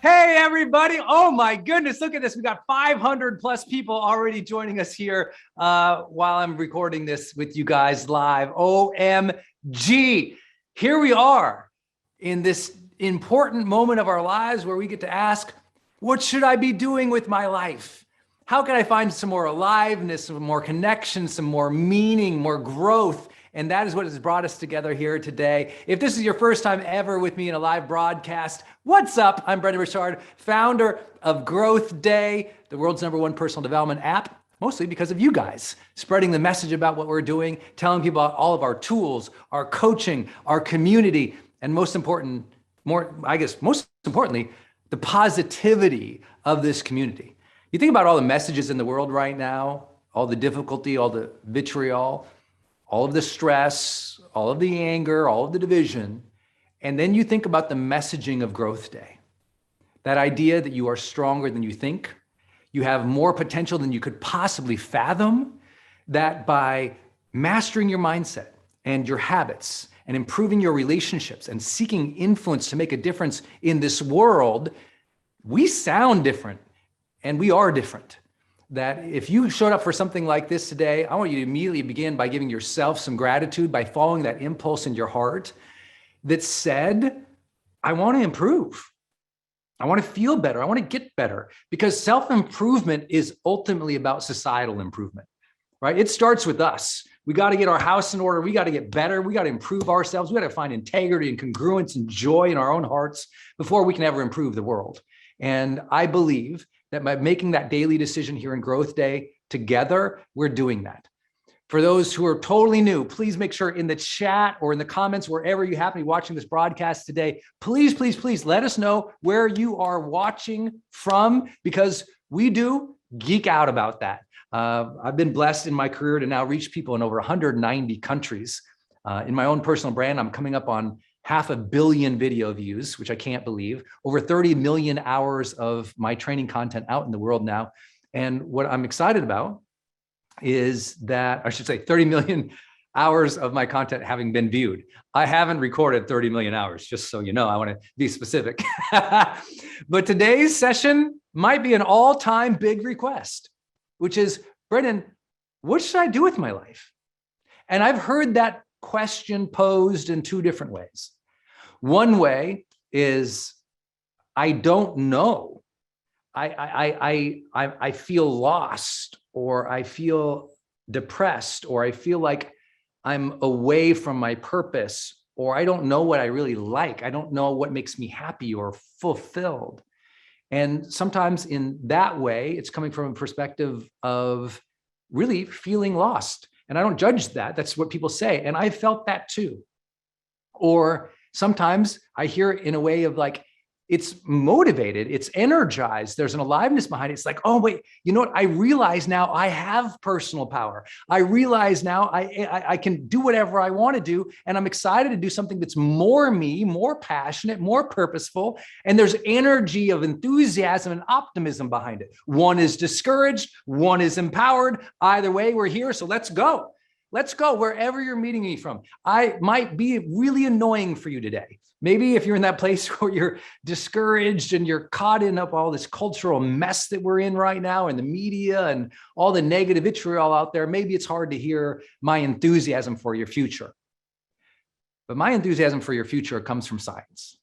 Hey, everybody. Oh, my goodness. Look at this. We got 500 plus people already joining us here while I'm recording this with you guys live. OMG. Here we are in this important moment of our lives where we get to ask, what should I be doing with my life? How can I find some more aliveness, some more connection, some more meaning, more growth? And that is what has brought us together here today. If this is your first time ever with me in a live broadcast, what's up? I'm Brendon Burchard, founder of Growth Day, the world's #1 personal development app, mostly because of you guys, spreading the message about what we're doing, telling people about all of our tools, our coaching, our community, and most importantly, the positivity of this community. You think about all the messages in the world right now, all the difficulty, all the vitriol, all of the stress, all of the anger, all of the division, and then you think about the messaging of Growth Day. That idea that you are stronger than you think, you have more potential than you could possibly fathom, that by mastering your mindset and your habits and improving your relationships and seeking influence to make a difference in this world, we sound different and we are different. That if you showed up for something like this today, I want you to immediately begin by giving yourself some gratitude, by following that impulse in your heart that said, I want to improve. I want to feel better. I want to get better, because self-improvement is ultimately about societal improvement, right? It starts with us. We got to get our house in order. We got to get better. We got to improve ourselves. We got to find integrity and congruence and joy in our own hearts before we can ever improve the world. And I believe that by making that daily decision here in Growth Day together, we're doing that. For those who are totally new, please make sure in the chat or in the comments, wherever you happen to be watching this broadcast today, please let us know where you are watching from, because we do geek out about that. I've been blessed in my career to now reach people in over 190 countries. In my own personal brand, I'm coming up on 500 million video views, which I can't believe, over 30 million hours of my training content out in the world now. And what I'm excited about is that, I should say 30 million hours of my content having been viewed. I haven't recorded 30 million hours, just so you know, I want to be specific. But today's session might be an all-time big request, which is, Brendon, what should I do with my life? And I've heard that question posed in two different ways. One way is, I don't know. I feel lost, or I feel depressed, or I feel like I'm away from my purpose, or I don't know what I really like. I don't know what makes me happy or fulfilled. And sometimes in that way, it's coming from a perspective of really feeling lost. And I don't judge that. That's what people say. And I felt that too. Or sometimes I hear it in a way of like, it's motivated, it's energized, there's an aliveness behind it. It's like, oh, wait, you know what? I realize now I have personal power. I realize now I can do whatever I want to do. And I'm excited to do something that's more me, more passionate, more purposeful. And there's energy of enthusiasm and optimism behind it. One is discouraged, one is empowered. Either way, we're here. So let's go. Let's go wherever you're meeting me from. I might be really annoying for you today. Maybe if you're in that place where you're discouraged and you're caught in up all this cultural mess that we're in right now, and the media and all the negative vitriol out there, maybe it's hard to hear my enthusiasm for your future. But my enthusiasm for your future comes from science.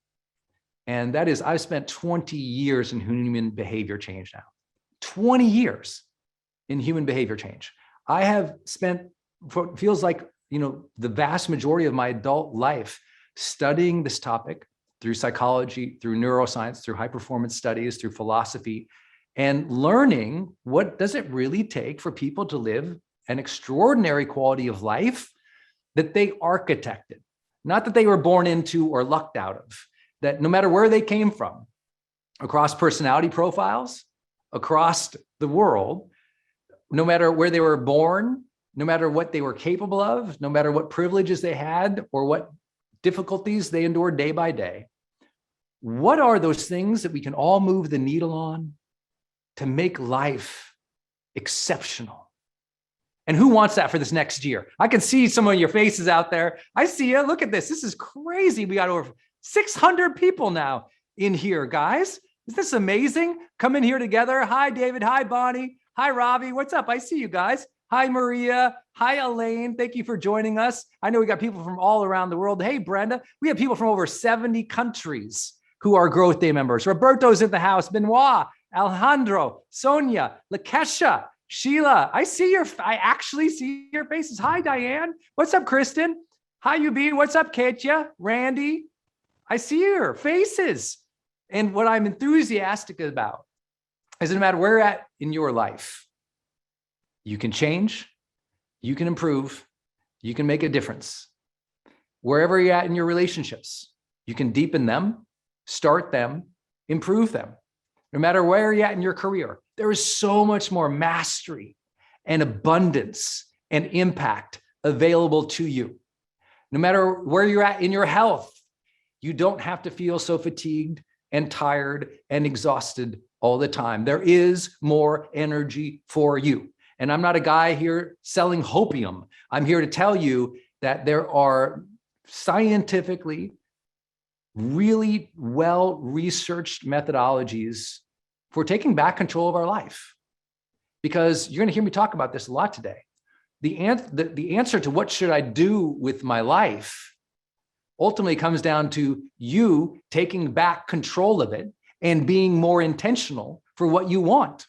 And that is, I've spent 20 years in human behavior change now. 20 years in human behavior change. I have spent what feels like, the vast majority of my adult life studying this topic through psychology, through neuroscience, through high performance studies, through philosophy, and learning what does it really take for people to live an extraordinary quality of life that they architected, not that they were born into or lucked out of, that no matter where they came from, across personality profiles, across the world, no matter where they were born, no matter what they were capable of, no matter what privileges they had or what difficulties they endured day by day, what are those things that we can all move the needle on to make life exceptional? And who wants that for this next year? I can see some of your faces out there. I see you. Look at this. This is crazy. We got over 600 people now in here, guys. Isn't this amazing? Come in here together. Hi, David. Hi, Bonnie. Hi, Ravi. What's up? I see you guys. Hi, Maria. Hi, Elaine. Thank you for joining us. I know we got people from all around the world. Hey, Brenda. We have people from over 70 countries who are Growth Day members. Roberto's in the house. Benoit, Alejandro, Sonia, Lakesha, Sheila. I actually see your faces. Hi, Diane. What's up, Kristen? Hi, Eugene. What's up, Katya? Randy. I see your faces. And what I'm enthusiastic about is no matter where you're at in your life, you can change, you can improve, you can make a difference. Wherever you're at in your relationships, you can deepen them, start them, improve them. No matter where you're at in your career, there is so much more mastery and abundance and impact available to you. No matter where you're at in your health, you don't have to feel so fatigued and tired and exhausted all the time. There is more energy for you. And I'm not a guy here selling hopium. I'm here to tell you that there are scientifically really well-researched methodologies for taking back control of our life. Because you're gonna hear me talk about this a lot today. The answer to what should I do with my life ultimately comes down to you taking back control of it and being more intentional for what you want.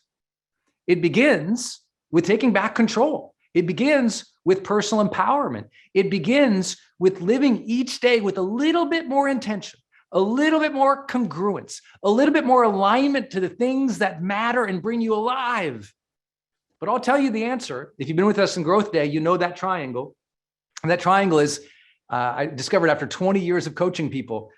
It begins with taking back control. It begins with personal empowerment. It begins with living each day with a little bit more intention, a little bit more congruence, a little bit more alignment to the things that matter and bring you alive. But I'll tell you the answer. If you've been with us in Growth Day, you know that triangle. And that triangle is, I discovered after 20 years of coaching people,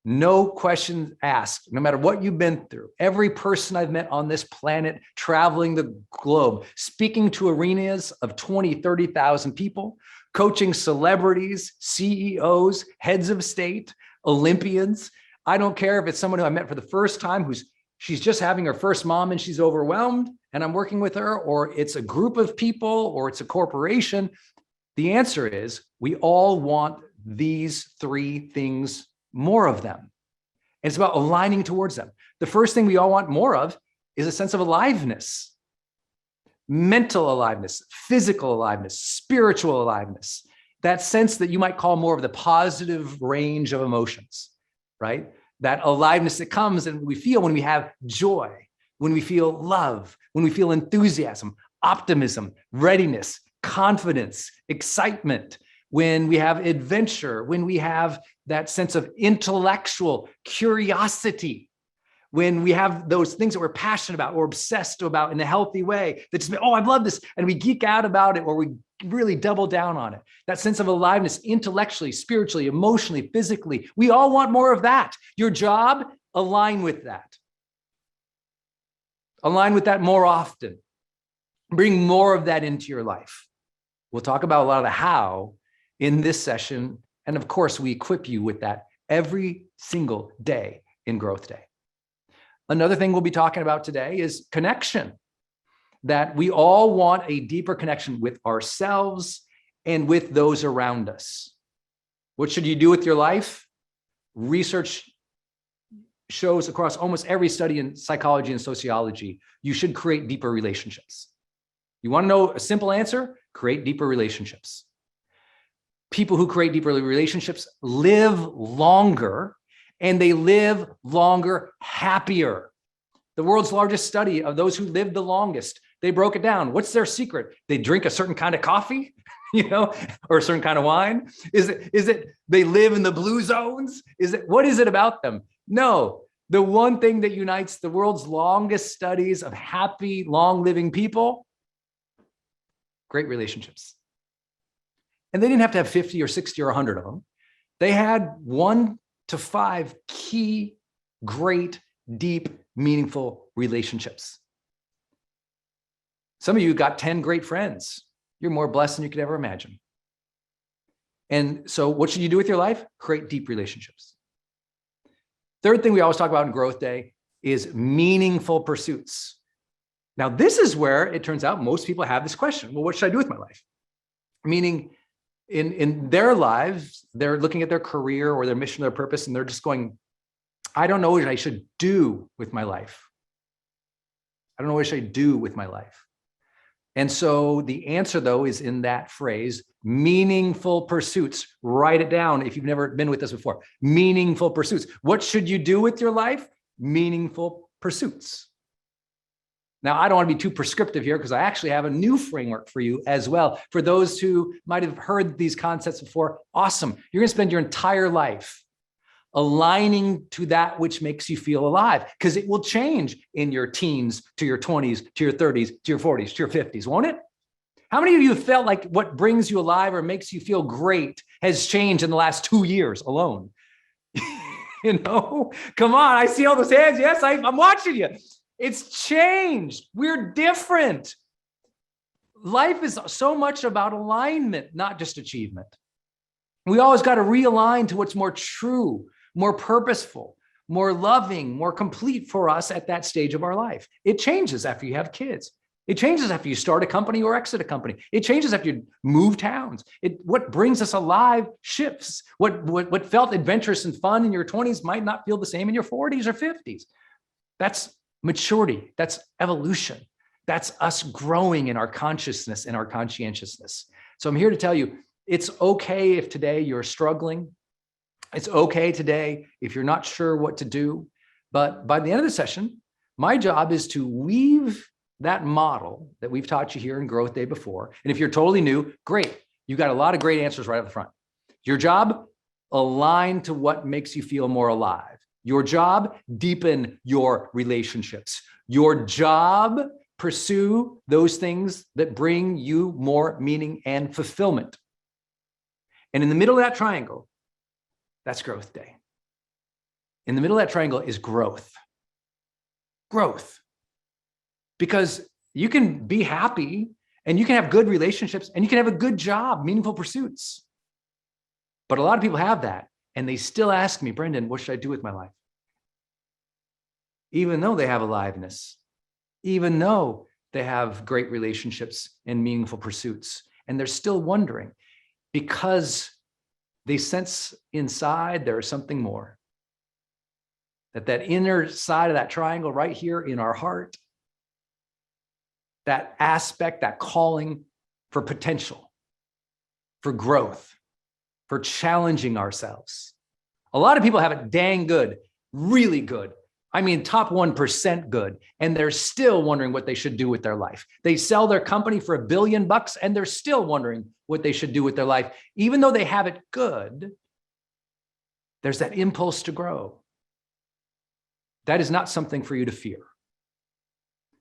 no questions asked, no matter what you've been through. Every person I've met on this planet, traveling the globe, speaking to arenas of 20, 30,000 people, coaching celebrities, CEOs, heads of state, Olympians. I don't care if it's someone who I met for the first time, she's just having her first mom and she's overwhelmed and I'm working with her, or it's a group of people, or it's a corporation. The answer is we all want these three things, more of them. And it's about aligning towards them. The first thing we all want more of is a sense of aliveness, mental aliveness, physical aliveness, spiritual aliveness, that sense that you might call more of the positive range of emotions, right? That aliveness that comes and we feel when we have joy, when we feel love, when we feel enthusiasm, optimism, readiness, confidence, excitement, when we have adventure, when we have that sense of intellectual curiosity, when we have those things that we're passionate about or obsessed about in a healthy way, that just, oh, I love this, and we geek out about it, or we really double down on it. That sense of aliveness, intellectually, spiritually, emotionally, physically, we all want more of that. Your job, align with that. Align with that more often. Bring more of that into your life. We'll talk about a lot of the how in this session. And of course, we equip you with that every single day in Growth Day. Another thing we'll be talking about today is connection, that we all want a deeper connection with ourselves and with those around us. What should you do with your life? Research shows across almost every study in psychology and sociology, you should create deeper relationships. You want to know a simple answer? Create deeper relationships. People who create deeper relationships live longer, and they live longer happier. The world's largest study of those who live the longest, they broke it down. What's their secret? They drink a certain kind of coffee, or a certain kind of wine? Is it they live in the blue zones? What is it about them? No, the one thing that unites the world's longest studies of happy, long living people, great relationships. And they didn't have to have 50 or 60 or 100 of them. They had 1 to 5 key, great, deep, meaningful relationships. Some of you got 10 great friends. You're more blessed than you could ever imagine. And so what should you do with your life? Create deep relationships. Third thing we always talk about in Growth Day is meaningful pursuits. Now, this is where it turns out most people have this question. Well, what should I do with my life? Meaning in their lives, they're looking at their career or their mission, their purpose, and they're just going, I don't know what I should do with my life. I don't know what I should do with my life. And so the answer, though, is in that phrase, meaningful pursuits. Write it down if you've never been with us before. Meaningful pursuits. What should you do with your life? Meaningful pursuits. Now, I don't want to be too prescriptive here because I actually have a new framework for you as well. For those who might have heard these concepts before, awesome. You're going to spend your entire life aligning to that which makes you feel alive, because it will change in your teens, to your 20s, to your 30s, to your 40s, to your 50s, won't it? How many of you felt like what brings you alive or makes you feel great has changed in the last 2 years alone? You know, come on, I see all those hands. Yes, I'm watching you. It's changed. We're different. Life is so much about alignment, not just achievement. We always got to realign to what's more true, more purposeful, more loving, more complete for us at that stage of our life. It changes after you have kids. It changes after you start a company or exit a company. It changes after you move towns. What brings us alive shifts. What felt adventurous and fun in your 20s might not feel the same in your 40s or 50s. That's maturity. That's evolution. That's us growing in our consciousness and our conscientiousness. So I'm here to tell you, it's okay if today you're struggling. It's okay today if you're not sure what to do. But by the end of the session, my job is to weave that model that we've taught you here in Growth Day before. And if you're totally new, great. You got a lot of great answers right up the front. Your job, align to what makes you feel more alive. Your job, deepen your relationships. Your job, pursue those things that bring you more meaning and fulfillment. And in the middle of that triangle, that's Growth Day. In the middle of that triangle is growth. Growth. Because you can be happy and you can have good relationships and you can have a good job, meaningful pursuits. But a lot of people have that and they still ask me, Brendon, what should I do with my life? Even though they have aliveness, even though they have great relationships and meaningful pursuits, and they're still wondering because they sense inside there is something more. That inner side of that triangle right here in our heart, that aspect, that calling for potential, for growth, for challenging ourselves. A lot of people have it dang good, really good. I mean, top 1% good. And they're still wondering what they should do with their life. They sell their company for $1 billion and they're still wondering what they should do with their life. Even though they have it good, there's that impulse to grow. That is not something for you to fear.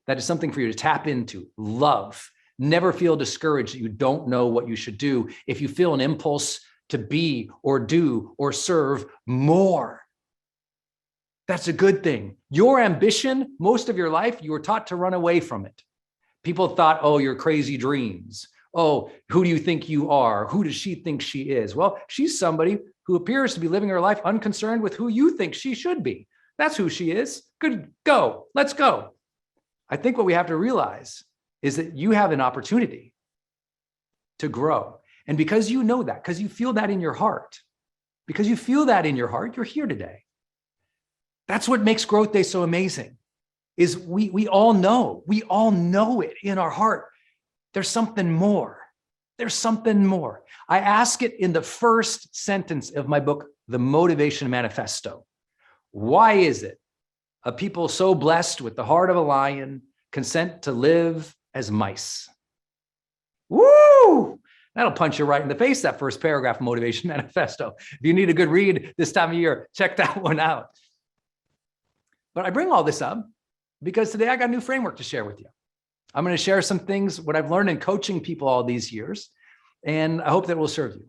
That is something for you to tap into, love. Never feel discouraged that you don't know what you should do. If you feel an impulse to be or do or serve more, that's a good thing. Your ambition, most of your life, you were taught to run away from it. People thought, oh, your crazy dreams. Oh, who do you think you are? Who does she think she is? Well, she's somebody who appears to be living her life unconcerned with who you think she should be. That's who she is. Good, go. Let's go. I think what we have to realize is that you have an opportunity to grow. And because you know that, because you feel that in your heart, you're here today. That's what makes Growth Day so amazing, is we all know it in our heart. There's something more. There's something more. I ask it in the first sentence of my book, The Motivation Manifesto. Why is it a people so blessed with the heart of a lion consent to live as mice? Woo! That'll punch you right in the face, that first paragraph of Motivation Manifesto. If you need a good read this time of year, check that one out. But I bring all this up because today I got a new framework to share with you. I'm going to share some things, what I've learned in coaching people all these years, and I hope that will serve you.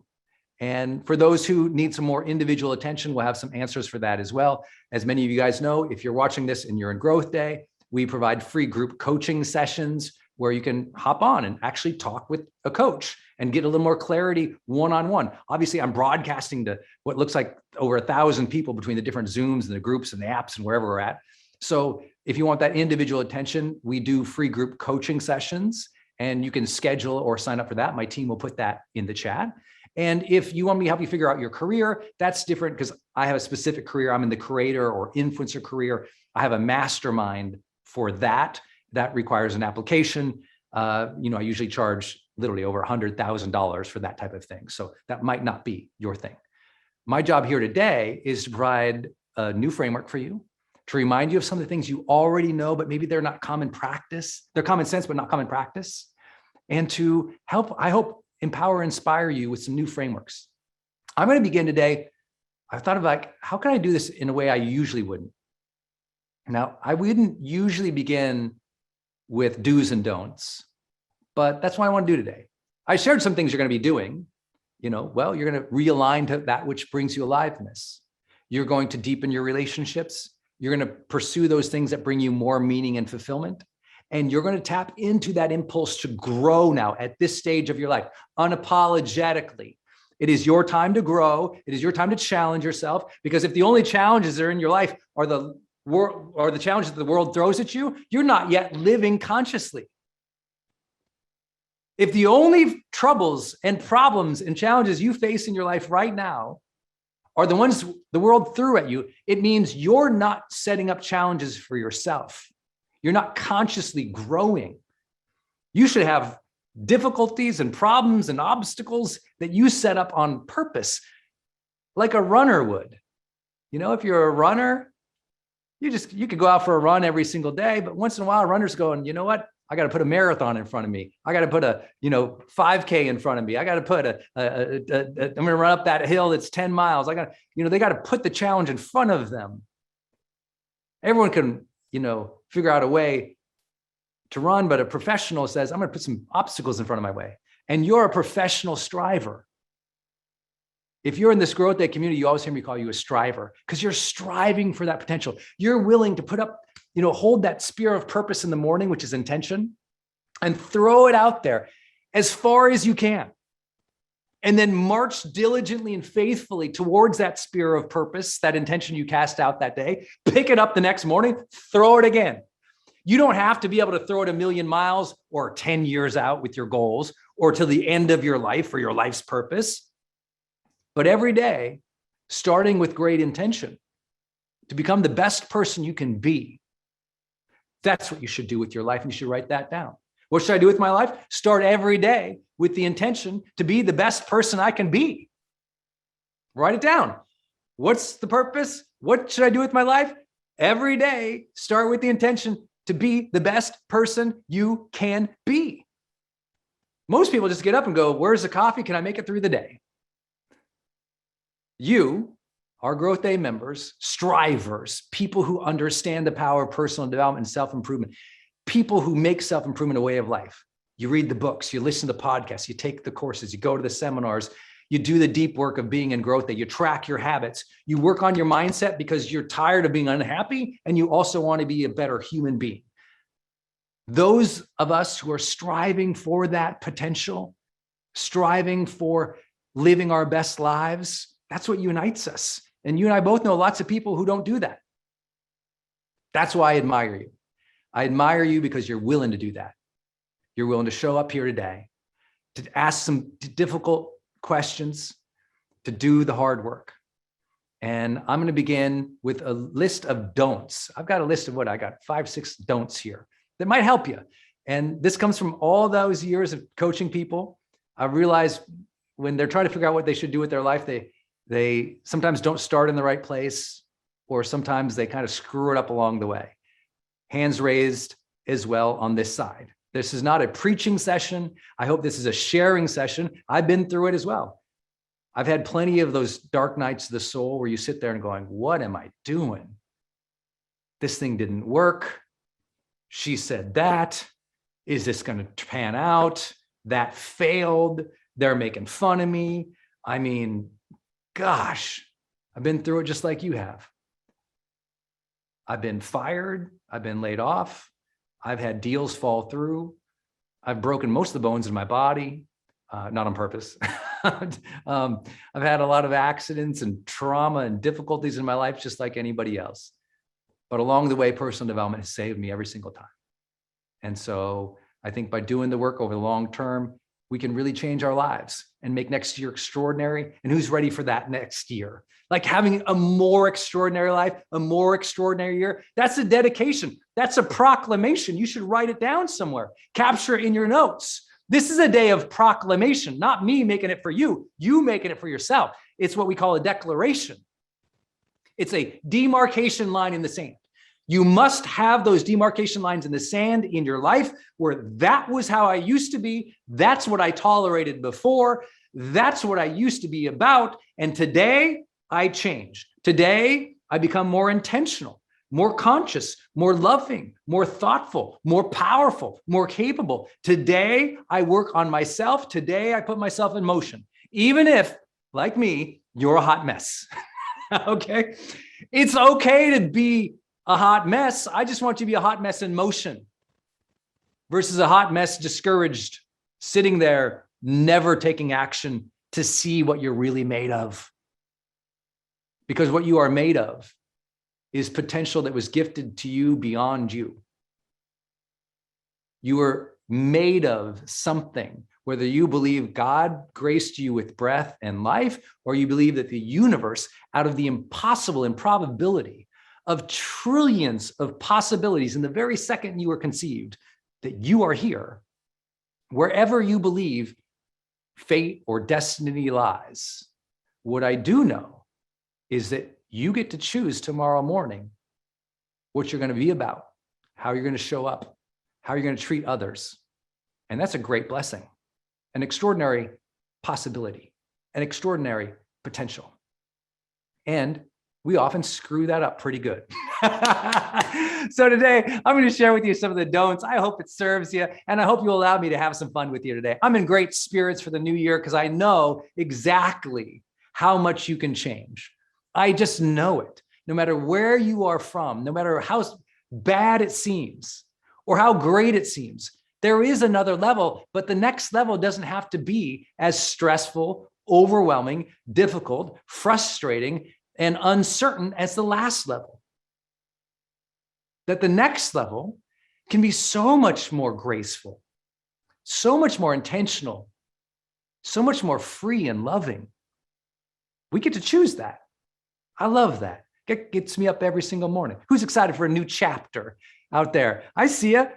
And for those who need some more individual attention, we'll have some answers for that as well. As many of you guys know, if you're watching this and you're in Growth Day, we provide free group coaching sessions where you can hop on and actually talk with a coach and get a little more clarity one-on-one. Obviously, I'm broadcasting to what looks like over 1,000 people between the different Zooms and the groups and the apps and wherever we're at. So if you want that individual attention, we do free group coaching sessions and you can schedule or sign up for that. My team will put that in the chat. And if you want me to help you figure out your career, that's different because I have a specific career. I'm in the creator or influencer career. I have a mastermind for that. That requires an application. I usually charge literally over $100,000 for that type of thing. So that might not be your thing. My job here today is to provide a new framework for you, to remind you of some of the things you already know, but maybe they're not common practice. They're common sense, but not common practice. And to help, I hope, empower, inspire you with some new frameworks. I'm going to begin today. I thought of like, how can I do this in a way I usually wouldn't? Now, I wouldn't usually begin with do's and don'ts, but that's what I want to do today. I shared some things you're going to be doing. You're going to realign to that which brings you aliveness. You're going to deepen your relationships. You're going to pursue those things that bring you more meaning and fulfillment. And you're going to tap into that impulse to grow now at this stage of your life, unapologetically. It is your time to grow. It is your time to challenge yourself, because if the only challenges that are in your life are the challenges that the world throws at you, you're not yet living consciously. If the only troubles and problems and challenges you face in your life right now are the ones the world threw at you, it means you're not setting up challenges for yourself. You're not consciously growing. You should have difficulties and problems and obstacles that you set up on purpose, like a runner would. If you're a runner, you could go out for a run every single day, but once in a while, runners going, you know what? I got to put a marathon in front of me. I got to put a, 5K in front of me. I got to put I'm going to run up that hill that's 10 miles. They got to put the challenge in front of them. Everyone can, figure out a way to run, but a professional says, I'm going to put some obstacles in front of my way. And you're a professional striver. If you're in this growth day community, you always hear me call you a striver, because you're striving for that potential. You're willing to put up, hold that spear of purpose in the morning, which is intention, and throw it out there as far as you can. And then march diligently and faithfully towards that spear of purpose, that intention you cast out that day. Pick it up the next morning, throw it again. You don't have to be able to throw it 1,000,000 miles or 10 years out with your goals or to the end of your life or your life's purpose. But every day, starting with great intention to become the best person you can be. That's what you should do with your life, and you should write that down. What should I do with my life? Start every day with the intention to be the best person I can be. Write it down. What's the purpose? What should I do with my life? Every day, start with the intention to be the best person you can be. Most people just get up and go, where's the coffee? Can I make it through the day? You, our Growth Day members, strivers, people who understand the power of personal development and self-improvement, people who make self-improvement a way of life. You read the books, you listen to podcasts, you take the courses, you go to the seminars, you do the deep work of being in Growth Day, you track your habits, you work on your mindset because you're tired of being unhappy and you also want to be a better human being. Those of us who are striving for that potential, striving for living our best lives, that's what unites us. And you and I both know lots of people who don't do that. That's why I admire you. I admire you because you're willing to do that. You're willing to show up here today, to ask some difficult questions, to do the hard work. And I'm going to begin with a list of don'ts. I've got a list of 5, 6 don'ts here that might help you. And this comes from all those years of coaching people. I realize when they're trying to figure out what they should do with their life, they sometimes don't start in the right place, or sometimes they kind of screw it up along the way. Hands raised as well on this side. This is not a preaching session. I hope this is a sharing session. I've been through it as well. I've had plenty of those dark nights of the soul where you sit there and going, what am I doing? This thing didn't work. She said that. Is this going to pan out? That failed. They're making fun of me. I mean, gosh, I've been through it just like you have. I've been fired. I've been laid off. I've had deals fall through. I've broken most of the bones in my body, not on purpose. I've had a lot of accidents and trauma and difficulties in my life, just like anybody else. But along the way, personal development has saved me every single time. And so I think by doing the work over the long term, we can really change our lives and make next year extraordinary. And who's ready for that next year? Like having a more extraordinary life, a more extraordinary year. That's a dedication. That's a proclamation. You should write it down somewhere. Capture it in your notes. This is a day of proclamation, not me making it for you, you making it for yourself. It's what we call a declaration. It's a demarcation line in the sand. You must have those demarcation lines in the sand in your life where that was how I used to be. That's what I tolerated before. That's what I used to be about. And today I change. Today I become more intentional, more conscious, more loving, more thoughtful, more powerful, more capable. Today I work on myself. Today I put myself in motion, even if, like me, you're a hot mess. Okay. It's okay to be a hot mess. I just want you to be a hot mess in motion versus a hot mess discouraged, sitting there, never taking action to see what you're really made of. Because what you are made of is potential that was gifted to you beyond you. You are made of something, whether you believe God graced you with breath and life, or you believe that the universe, out of the impossible improbability of trillions of possibilities in the very second you were conceived, that you are here, wherever you believe fate or destiny lies. What I do know is that you get to choose tomorrow morning what you're going to be about, how you're going to show up, how you're going to treat others. And that's a great blessing, an extraordinary possibility, an extraordinary potential. And we often screw that up pretty good. So today, I'm going to share with you some of the don'ts. I hope it serves you, and I hope you'll allow me to have some fun with you today. I'm in great spirits for the new year because I know exactly how much you can change. I just know it. No matter where you are from, no matter how bad it seems or how great it seems, there is another level, but the next level doesn't have to be as stressful, overwhelming, difficult, frustrating, and uncertain as the last level. That the next level can be so much more graceful, so much more intentional, so much more free and loving. We get to choose that. I love that. It gets me up every single morning. Who's excited for a new chapter out there? I see you.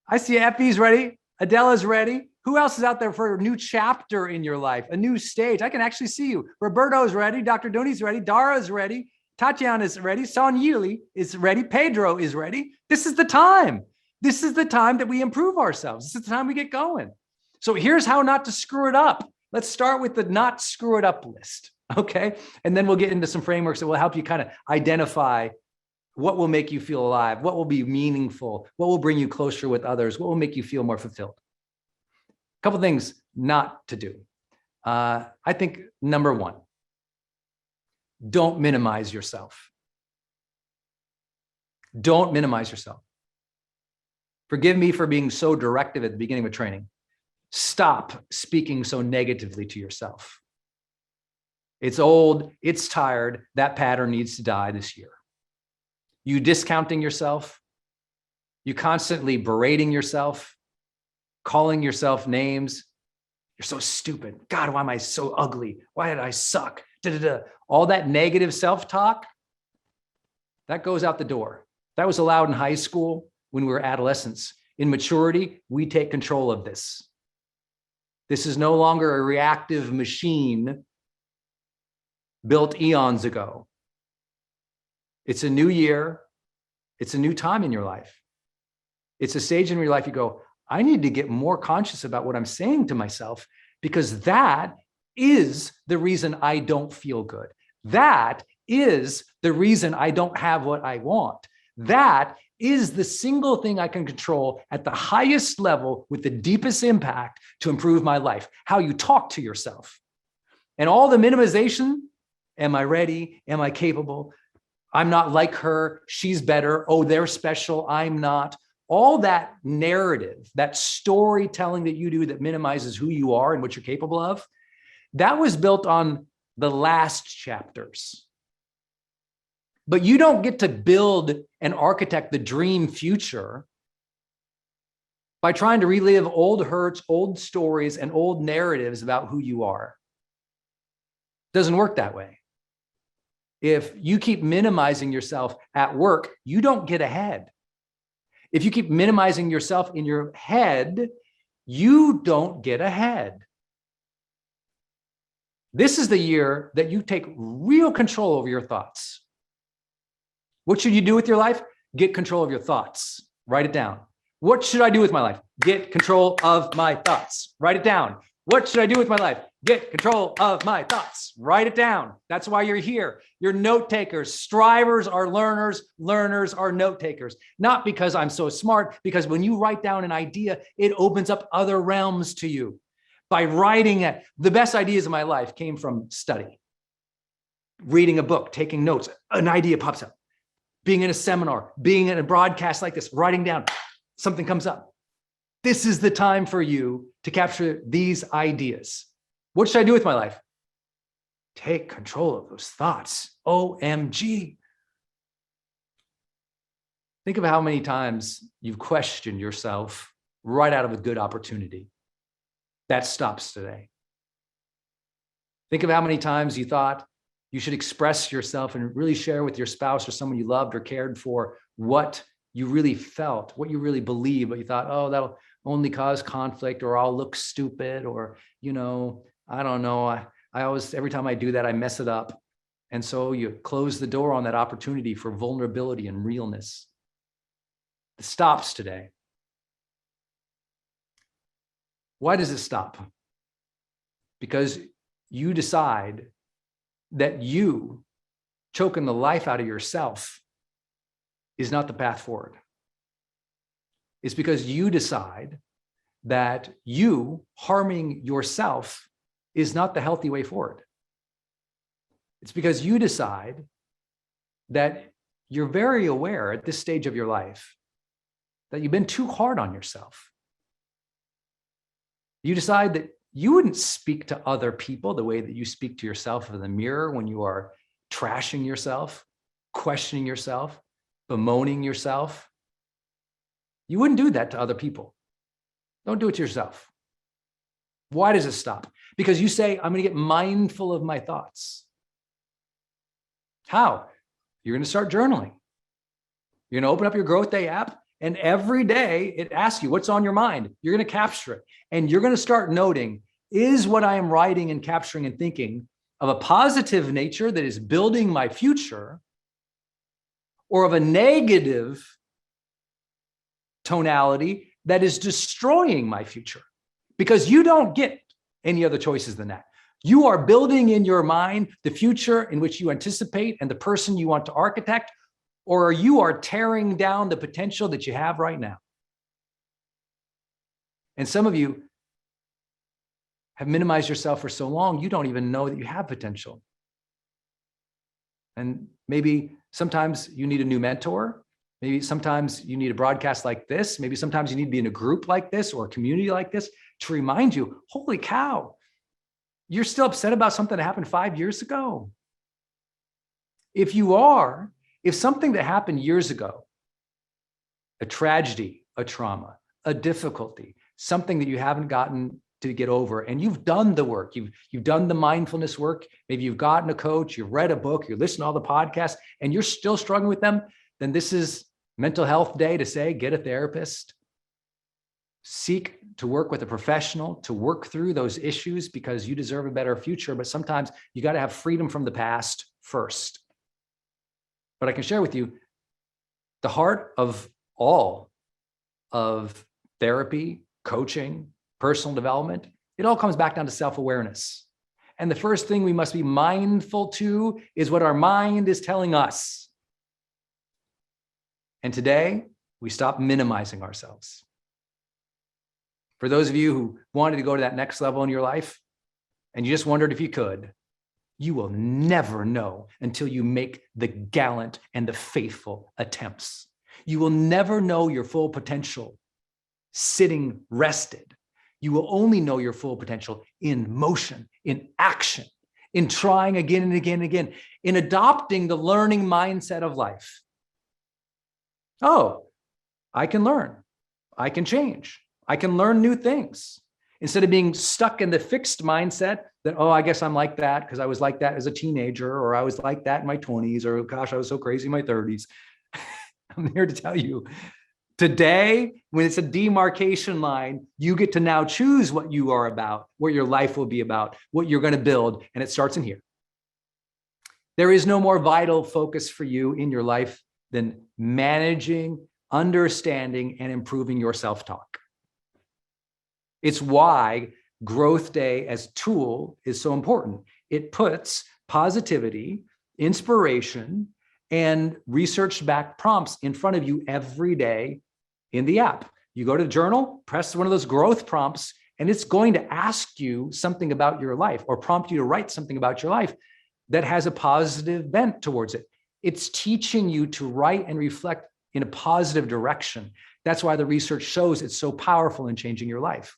I see you. Effie's ready. Adela's ready. Who else is out there for a new chapter in your life, a new stage? I can actually see you. Roberto's ready. Dr. Doni's ready. Dara's ready. Tatiana's ready. Sonyili is ready. Pedro is ready. This is the time. This is the time that we improve ourselves. This is the time we get going. So here's how not to screw it up. Let's start with the not screw it up list. Okay. And then we'll get into some frameworks that will help you kind of identify what will make you feel alive, what will be meaningful, what will bring you closer with others, what will make you feel more fulfilled. A couple things not to do. I think number one, don't minimize yourself. Don't minimize yourself. Forgive me for being so directive at the beginning of training. Stop speaking so negatively to yourself. It's old, it's tired. That pattern needs to die this year. You discounting yourself, you constantly berating yourself, calling yourself names. You're so stupid. God, why am I so ugly? Why did I suck? Da-da-da. All that negative self-talk, that goes out the door. That was allowed in high school when we were adolescents. In maturity, we take control of this. This is no longer a reactive machine built eons ago. It's a new year. It's a new time in your life. It's a stage in your life you go, I need to get more conscious about what I'm saying to myself, because that is the reason I don't feel good. That is the reason I don't have what I want. That is the single thing I can control at the highest level with the deepest impact to improve my life. How you talk to yourself. And all the minimization, am I ready? Am I capable? I'm not like her. She's better. Oh, they're special. I'm not. All that narrative, that storytelling that you do that minimizes who you are and what you're capable of, that was built on the last chapters. But you don't get to build and architect the dream future by trying to relive old hurts, old stories, and old narratives about who you are. It doesn't work that way. If you keep minimizing yourself at work, you don't get ahead. If you keep minimizing yourself in your head, you don't get ahead. This is the year that you take real control over your thoughts. What should you do with your life? Get control of your thoughts. Write it down. What should I do with my life? Get control of my thoughts. Write it down. What should I do with my life? Get control of my thoughts. Write it down. That's why you're here. You're note takers. Strivers are learners. Learners are note takers. Not because I'm so smart, because when you write down an idea, it opens up other realms to you. By writing it, the best ideas of my life came from study. Reading a book, taking notes, an idea pops up. Being in a seminar, being in a broadcast like this, writing down, something comes up. This is the time for you to capture these ideas. What should I do with my life? Take control of those thoughts. OMG. Think of how many times you've questioned yourself right out of a good opportunity. That stops today. Think of how many times you thought you should express yourself and really share with your spouse or someone you loved or cared for what you really felt, what you really believe, but you thought, oh, that'll only cause conflict, or I'll look stupid, or, I don't know. I always, every time I do that, I mess it up. And so you close the door on that opportunity for vulnerability and realness. It stops today. Why does it stop? Because you decide that you choking the life out of yourself is not the path forward. It's because you decide that you harming yourself is not the healthy way forward. It's because you decide that you're very aware at this stage of your life that you've been too hard on yourself. You decide that you wouldn't speak to other people the way that you speak to yourself in the mirror when you are trashing yourself, questioning yourself, bemoaning yourself. You wouldn't do that to other people. Don't do it to yourself. Why does it stop? Because you say, I'm going to get mindful of my thoughts. How? You're going to start journaling. You're going to open up your Growth Day app, and every day it asks you what's on your mind. You're going to capture it, and you're going to start noting, is what I am writing and capturing and thinking of a positive nature that is building my future, or of a negative tonality that is destroying my future? Because you don't get any other choices than that. You are building in your mind the future in which you anticipate and the person you want to architect, or you are tearing down the potential that you have right now. And some of you have minimized yourself for so long, you don't even know that you have potential. And maybe sometimes you need a new mentor. Maybe sometimes you need a broadcast like this. Maybe sometimes you need to be in a group like this or a community like this to remind you, holy cow, you're still upset about something that happened 5 years ago. If something that happened years ago, a tragedy, a trauma, a difficulty, something that you haven't gotten to get over, and you've done the work, you've done the mindfulness work, maybe you've gotten a coach, you've read a book, you listen to all the podcasts, and you're still struggling with them, then this is Mental Health Day to say, get a therapist. Seek to work with a professional to work through those issues, because you deserve a better future. But sometimes you got to have freedom from the past first. But I can share with you the heart of all of therapy, coaching, personal development. It all comes back down to self-awareness. And the first thing we must be mindful to is what our mind is telling us. And today, we stop minimizing ourselves. For those of you who wanted to go to that next level in your life, and you just wondered if you could, you will never know until you make the gallant and the faithful attempts. You will never know your full potential sitting rested. You will only know your full potential in motion, in action, in trying again and again and again, in adopting the learning mindset of life. Oh, I can learn. I can change. I can learn new things instead of being stuck in the fixed mindset that, oh, I guess I'm like that because I was like that as a teenager, or I was like that in my 20s, or gosh, I was so crazy in my 30s. I'm here to tell you today, when it's a demarcation line, you get to now choose what you are about, what your life will be about, what you're going to build. And it starts in here. There is no more vital focus for you in your life than managing, understanding, and improving your self-talk. It's why Growth Day as a tool is so important. It puts positivity, inspiration, and research-backed prompts in front of you every day in the app. You go to the journal, press one of those growth prompts, and it's going to ask you something about your life or prompt you to write something about your life that has a positive bent towards it. It's teaching you to write and reflect in a positive direction. That's why the research shows it's so powerful in changing your life.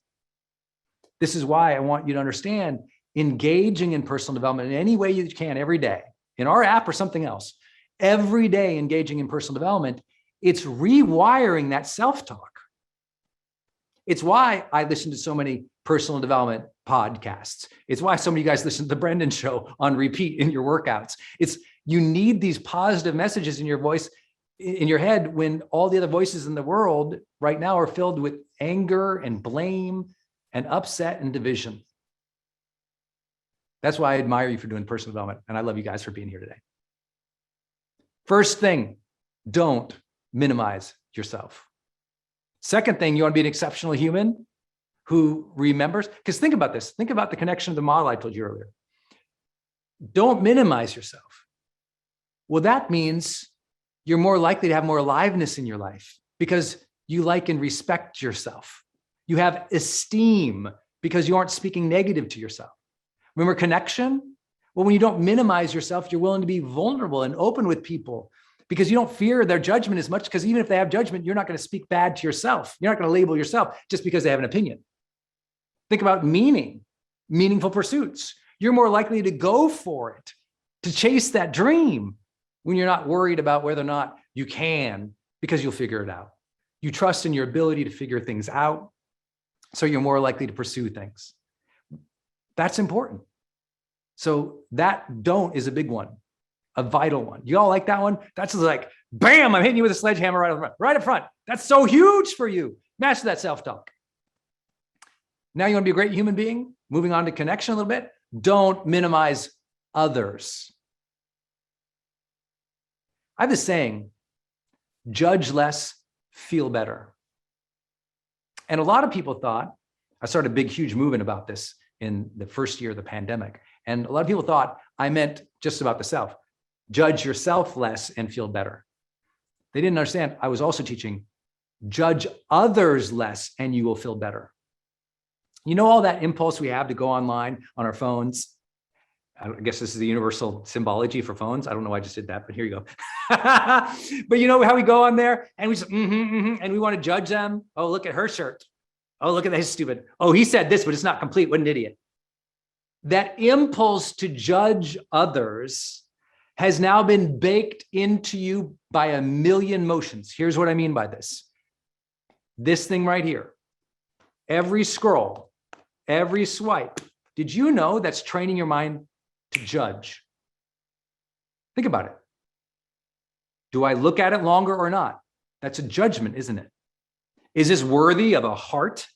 This is why I want you to understand engaging in personal development in any way you can every day, in our app or something else, every day engaging in personal development, it's rewiring that self-talk. It's why I listen to so many personal development podcasts. It's why so many of you guys listen to the Brendon Show on repeat in your workouts. You need these positive messages in your voice, in your head, when all the other voices in the world right now are filled with anger and blame and upset and division. That's why I admire you for doing personal development. And I love you guys for being here today. First thing, don't minimize yourself. Second thing, you want to be an exceptional human who remembers, because think about this. Think about the connection to the model I told you earlier. Don't minimize yourself. Well, that means you're more likely to have more aliveness in your life because you like and respect yourself. You have esteem because you aren't speaking negative to yourself. Remember connection? Well, when you don't minimize yourself, you're willing to be vulnerable and open with people because you don't fear their judgment as much, because even if they have judgment, you're not going to speak bad to yourself. You're not going to label yourself just because they have an opinion. Think about meaningful pursuits. You're more likely to go for it, to chase that dream when you're not worried about whether or not you can, because you'll figure it out. You trust in your ability to figure things out, so you're more likely to pursue things. That's important. So that don't is a big one, a vital one. You all like that one? That's just like, bam, I'm hitting you with a sledgehammer right up front. That's so huge for you. Master that self-talk. Now you want to be a great human being? Moving on to connection a little bit. Don't minimize others. I have this saying, judge less, feel better. And a lot of people thought, I started a big, huge movement about this in the first year of the pandemic. And a lot of people thought I meant just about the self. Judge yourself less and feel better. They didn't understand. I was also teaching, judge others less and you will feel better. You know, all that impulse we have to go online on our phones. I guess this is the universal symbology for phones. I don't know why I just did that, but here you go. But you know how we go on there and we just, and we want to judge them. Oh, look at her shirt. Oh, look at that, he's stupid. Oh, he said this, but it's not complete. What an idiot. That impulse to judge others has now been baked into you by a million motions. Here's what I mean by this. This thing right here. Every scroll, every swipe. Did you know that's training your mind to judge? Think about it. Do I look at it longer or not? That's a judgment, isn't it? Is this worthy of a heart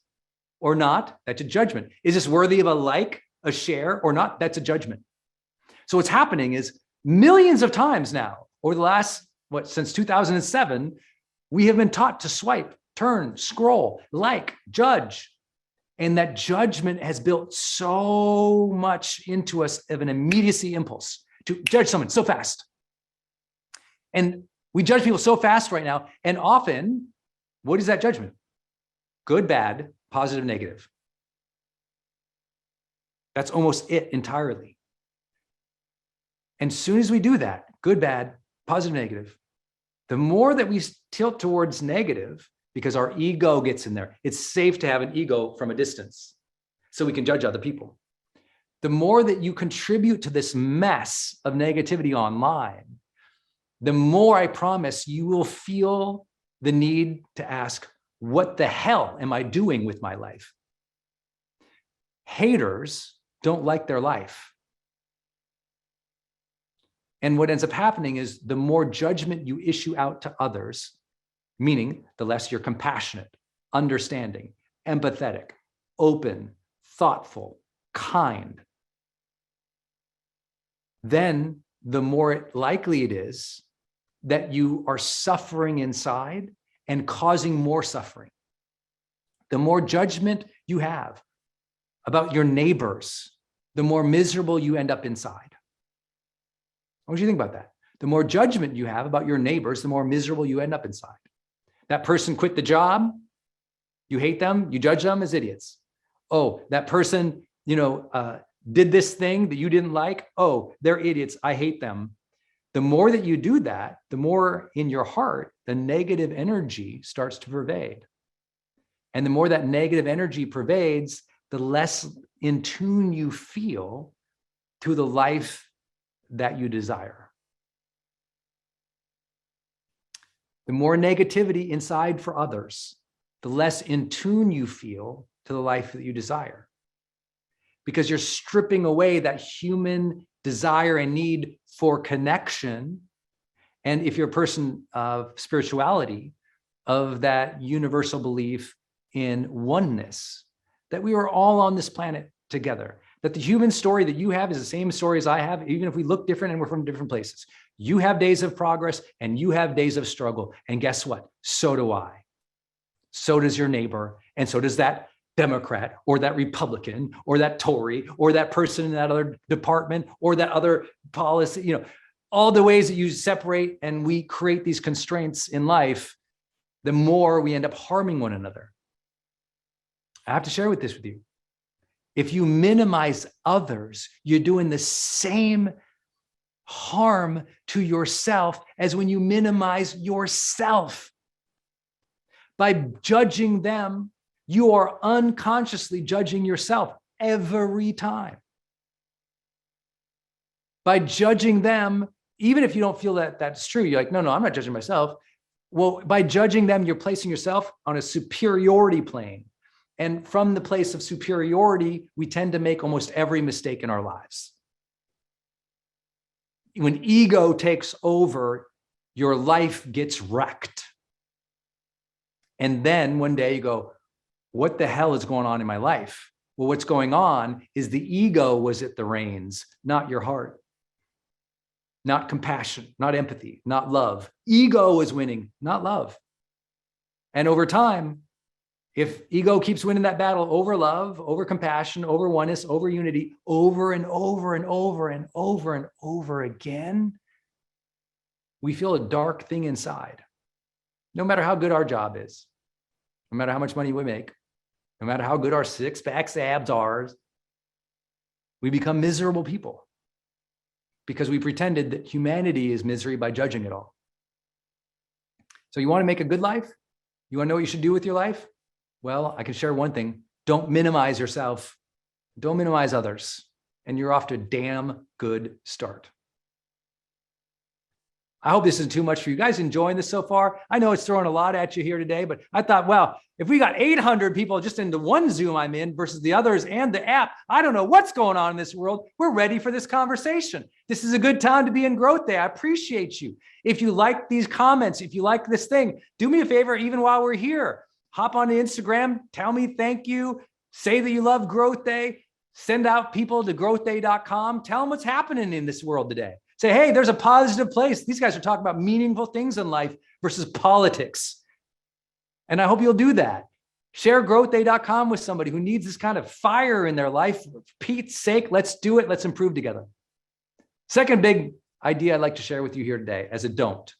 or not? That's a judgment. Is this worthy of a like, a share or not? That's a judgment. So what's happening is millions of times now, over the last, since 2007, we have been taught to swipe, turn, scroll, like, judge. And that judgment has built so much into us of an immediacy impulse to judge someone so fast. And we judge people so fast right now. And often, what is that judgment? Good, bad, positive, negative. That's almost it entirely. And as soon as we do that, good, bad, positive, negative, the more that we tilt towards negative, because our ego gets in there. It's safe to have an ego from a distance so we can judge other people. The more that you contribute to this mess of negativity online, the more I promise you will feel the need to ask, what the hell am I doing with my life? Haters don't like their life. And what ends up happening is the more judgment you issue out to others, meaning the less you're compassionate, understanding, empathetic, open, thoughtful, kind, then the more likely it is that you are suffering inside and causing more suffering. The more judgment you have about your neighbors, the more miserable you end up inside. What do you think about that? The more judgment you have about your neighbors, the more miserable you end up inside. That person quit the job, you hate them, you judge them as idiots. Oh, that person, did this thing that you didn't like. Oh, they're idiots, I hate them. The more that you do that, the more in your heart, the negative energy starts to pervade. And the more that negative energy pervades, the less in tune you feel to the life that you desire. The more negativity inside for others, the less in tune you feel to the life that you desire. Because you're stripping away that human desire and need for connection. And if you're a person of spirituality, of that universal belief in oneness, that we are all on this planet together, that the human story that you have is the same story as I have, even if we look different and we're from different places. You have days of progress and you have days of struggle. And guess what? So do I. So does your neighbor. And so does that Democrat or that Republican or that Tory or that person in that other department or that other policy, all the ways that you separate and we create these constraints in life, the more we end up harming one another. I have to share this with you. If you minimize others, you're doing the same harm to yourself as when you minimize yourself. By judging them, you are unconsciously judging yourself every time. By judging them, even if you don't feel that that's true, you're like, no, I'm not judging myself. Well, by judging them, you're placing yourself on a superiority plane. And from the place of superiority, we tend to make almost every mistake in our lives. When ego takes over, your life gets wrecked. And then one day you go, what the hell is going on in my life? Well, what's going on is the ego was at the reins, not your heart. Not compassion, not empathy, not love. Ego is winning, not love. And over time, if ego keeps winning that battle over love, over compassion, over oneness, over unity, over and over and over and over and over again, we feel a dark thing inside. No matter how good our job is, no matter how much money we make, no matter how good our six-pack abs are, we become miserable people because we pretended that humanity is misery by judging it all. So you want to make a good life? You want to know what you should do with your life? Well, I can share one thing. Don't minimize yourself. Don't minimize others. And you're off to a damn good start. I hope this isn't too much for you guys. Enjoying this so far? I know it's throwing a lot at you here today, but I thought, well, if we got 800 people just into one Zoom I'm in versus the others and the app, I don't know what's going on in this world. We're ready for this conversation. This is a good time to be in Growth Day. I appreciate you. If you like these comments, if you like this thing, do me a favor, even while we're here, hop on Instagram, tell me thank you, say that you love Growth Day, send out people to growthday.com, tell them what's happening in this world today. Say, hey, there's a positive place. These guys are talking about meaningful things in life versus politics. And I hope you'll do that. Share growthday.com with somebody who needs this kind of fire in their life. For Pete's sake, let's do it. Let's improve together. Second big idea I'd like to share with you here today as a don't.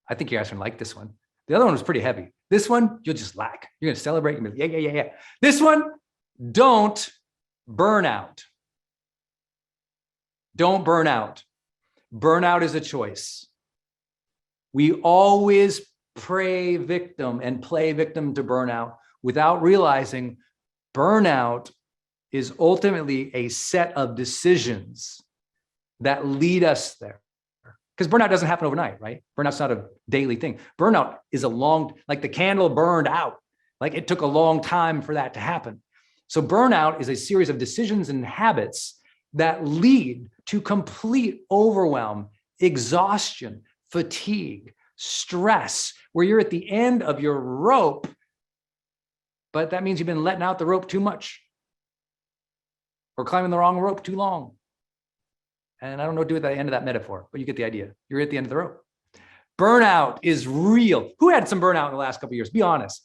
I think you guys are gonna like this one. The other one was pretty heavy. This one, you'll just lack. You're gonna celebrate. You're gonna be like, yeah. This one, don't burn out. Don't burn out. Burnout is a choice. We always play victim to burnout without realizing burnout is ultimately a set of decisions that lead us there. because burnout doesn't happen overnight, right? Burnout's not a daily thing. Burnout is like the candle burned out. Like it took a long time for that to happen. So burnout is a series of decisions and habits that lead to complete overwhelm, exhaustion, fatigue, stress, where you're at the end of your rope, but that means you've been letting out the rope too much or climbing the wrong rope too long. And I don't know what to do with the end of that metaphor, but you get the idea. You're at the end of the rope. Burnout is real. Who had some burnout in the last couple of years? Be honest.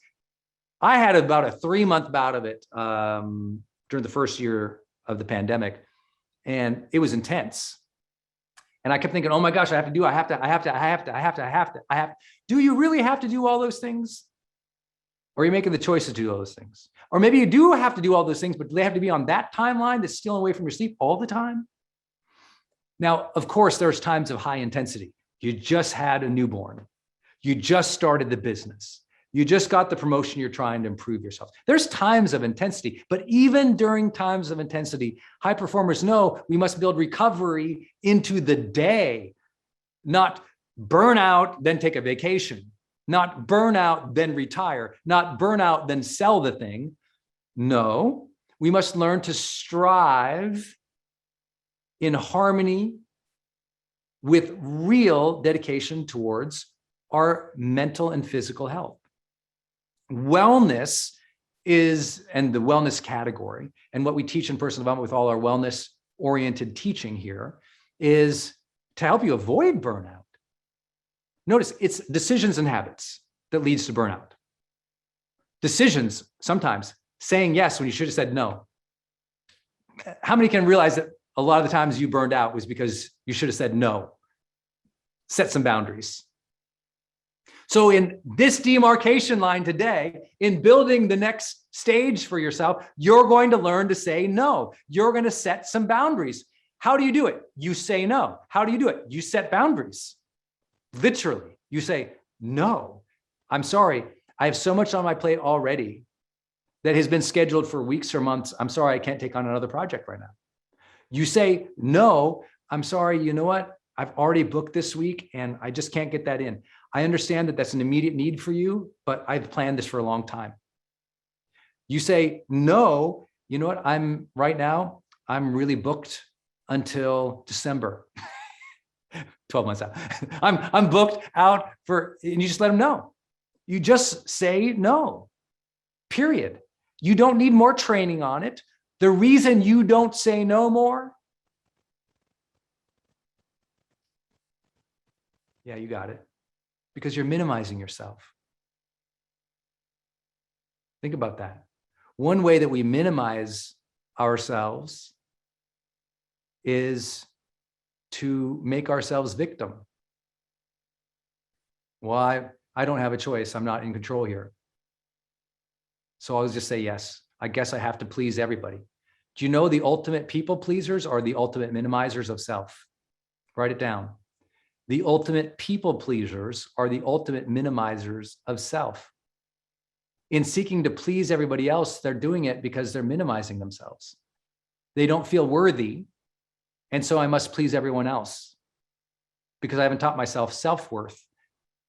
I had about a 3-month bout of it during the first year of the pandemic, and it was intense. And I kept thinking, oh my gosh, I have to. Do you really have to do all those things? Or are you making the choice to do all those things? Or maybe you do have to do all those things, but do they have to be on that timeline that's stealing away from your sleep all the time? Now, of course, there's times of high intensity. You just had a newborn. You just started the business. You just got the promotion. You're trying to improve yourself. There's times of intensity, but even during times of intensity, high performers know we must build recovery into the day, not burn out, then take a vacation, not burn out, then retire, not burn out, then sell the thing. No, we must learn to strive in harmony with real dedication towards our mental and physical health. Wellness is, and the wellness category, and what we teach in personal development with all our wellness-oriented teaching here, is to help you avoid burnout. Notice it's decisions and habits that leads to burnout. Decisions, sometimes saying yes when you should have said no. How many can realize that a lot of the times you burned out was because you should have said no? Set some boundaries. So in this demarcation line today, in building the next stage for yourself, you're going to learn to say no. You're going to set some boundaries. How do you do it? You say no. How do you do it? You set boundaries. Literally, you say, no, I'm sorry. I have so much on my plate already that has been scheduled for weeks or months. I'm sorry, I can't take on another project right now. You say, no, I'm sorry, you know what? I've already booked this week and I just can't get that in. I understand that that's an immediate need for you, but I've planned this for a long time. You say, no, you know what? Right now, I'm really booked until December. 12 months out. I'm booked out and you just let them know. You just say no, period. You don't need more training on it. The reason you don't say no more, yeah, you got it, because you're minimizing yourself. Think about that. One way that we minimize ourselves is to make ourselves victim. Well, I don't have a choice. I'm not in control here. So I'll just say yes. I guess I have to please everybody. Do you know the ultimate people pleasers are the ultimate minimizers of self? Write it down. The ultimate people pleasers are the ultimate minimizers of self. In seeking to please everybody else, they're doing it because they're minimizing themselves. They don't feel worthy, and so I must please everyone else because I haven't taught myself self-worth.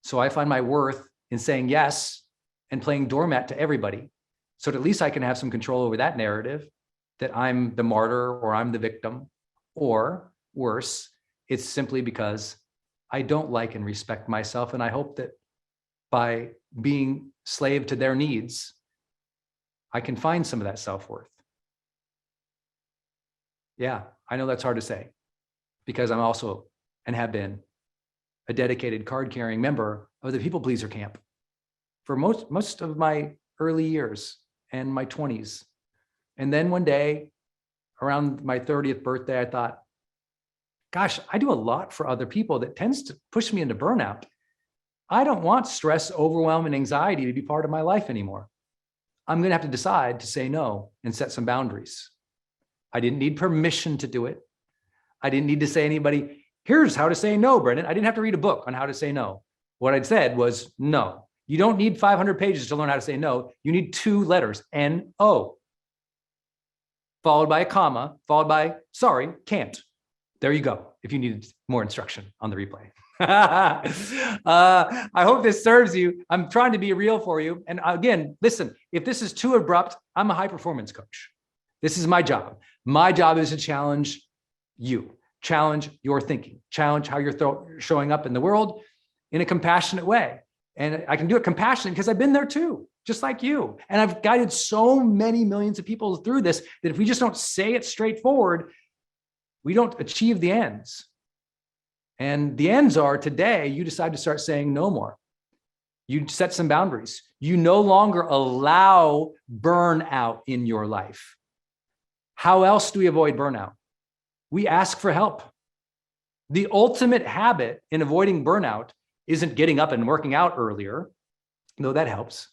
So I find my worth in saying yes and playing doormat to everybody. So at least I can have some control over that narrative that I'm the martyr or I'm the victim, or worse, it's simply because I don't like and respect myself. And I hope that by being slave to their needs, I can find some of that self-worth. Yeah, I know that's hard to say because I'm also, and have been, a dedicated card-carrying member of the people pleaser camp for most of my early years and my 20s. And then one day, around my 30th birthday, I thought, gosh, I do a lot for other people that tends to push me into burnout. I don't want stress, overwhelm, and anxiety to be part of my life anymore. I'm going to have to decide to say no and set some boundaries. I didn't need permission to do it. I didn't need to say anybody, here's how to say no, Brendon. I didn't have to read a book on how to say no. What I'd said was no. You don't need 500 pages to learn how to say no. You need 2 letters, N-O, followed by a comma, followed by, sorry, can't. There you go. If you need more instruction on the replay. I hope this serves you. I'm trying to be real for you. And again, listen, if this is too abrupt, I'm a high performance coach. This is my job. My job is to challenge you, challenge your thinking, challenge how you're showing up in the world in a compassionate way. And I can do it compassionate because I've been there too, just like you. And I've guided so many millions of people through this that if we just don't say it straightforward, we don't achieve the ends. And the ends are today, you decide to start saying no more. You set some boundaries. You no longer allow burnout in your life. How else do we avoid burnout? We ask for help. The ultimate habit in avoiding burnout isn't getting up and working out earlier, though that helps.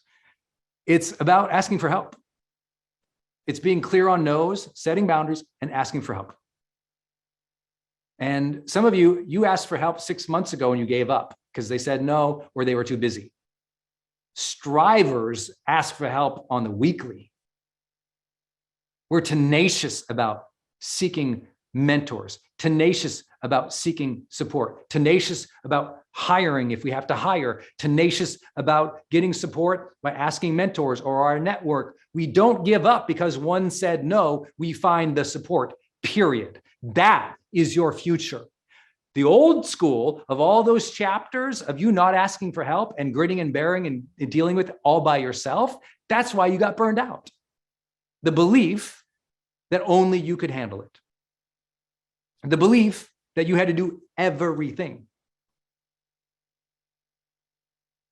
It's about asking for help. It's being clear on no's, setting boundaries, and asking for help. And some of you asked for help 6 months ago and you gave up because they said no or they were too busy. Strivers ask for help on the weekly. We're tenacious about seeking mentors, tenacious about seeking support, tenacious about hiring if we have to hire, tenacious about getting support by asking mentors or our network. We don't give up because one said no, we find the support, period. That is your future. The old school of all those chapters of you not asking for help and gritting and bearing and dealing with it all by yourself, that's why you got burned out. The belief that only you could handle it. The belief that you had to do everything.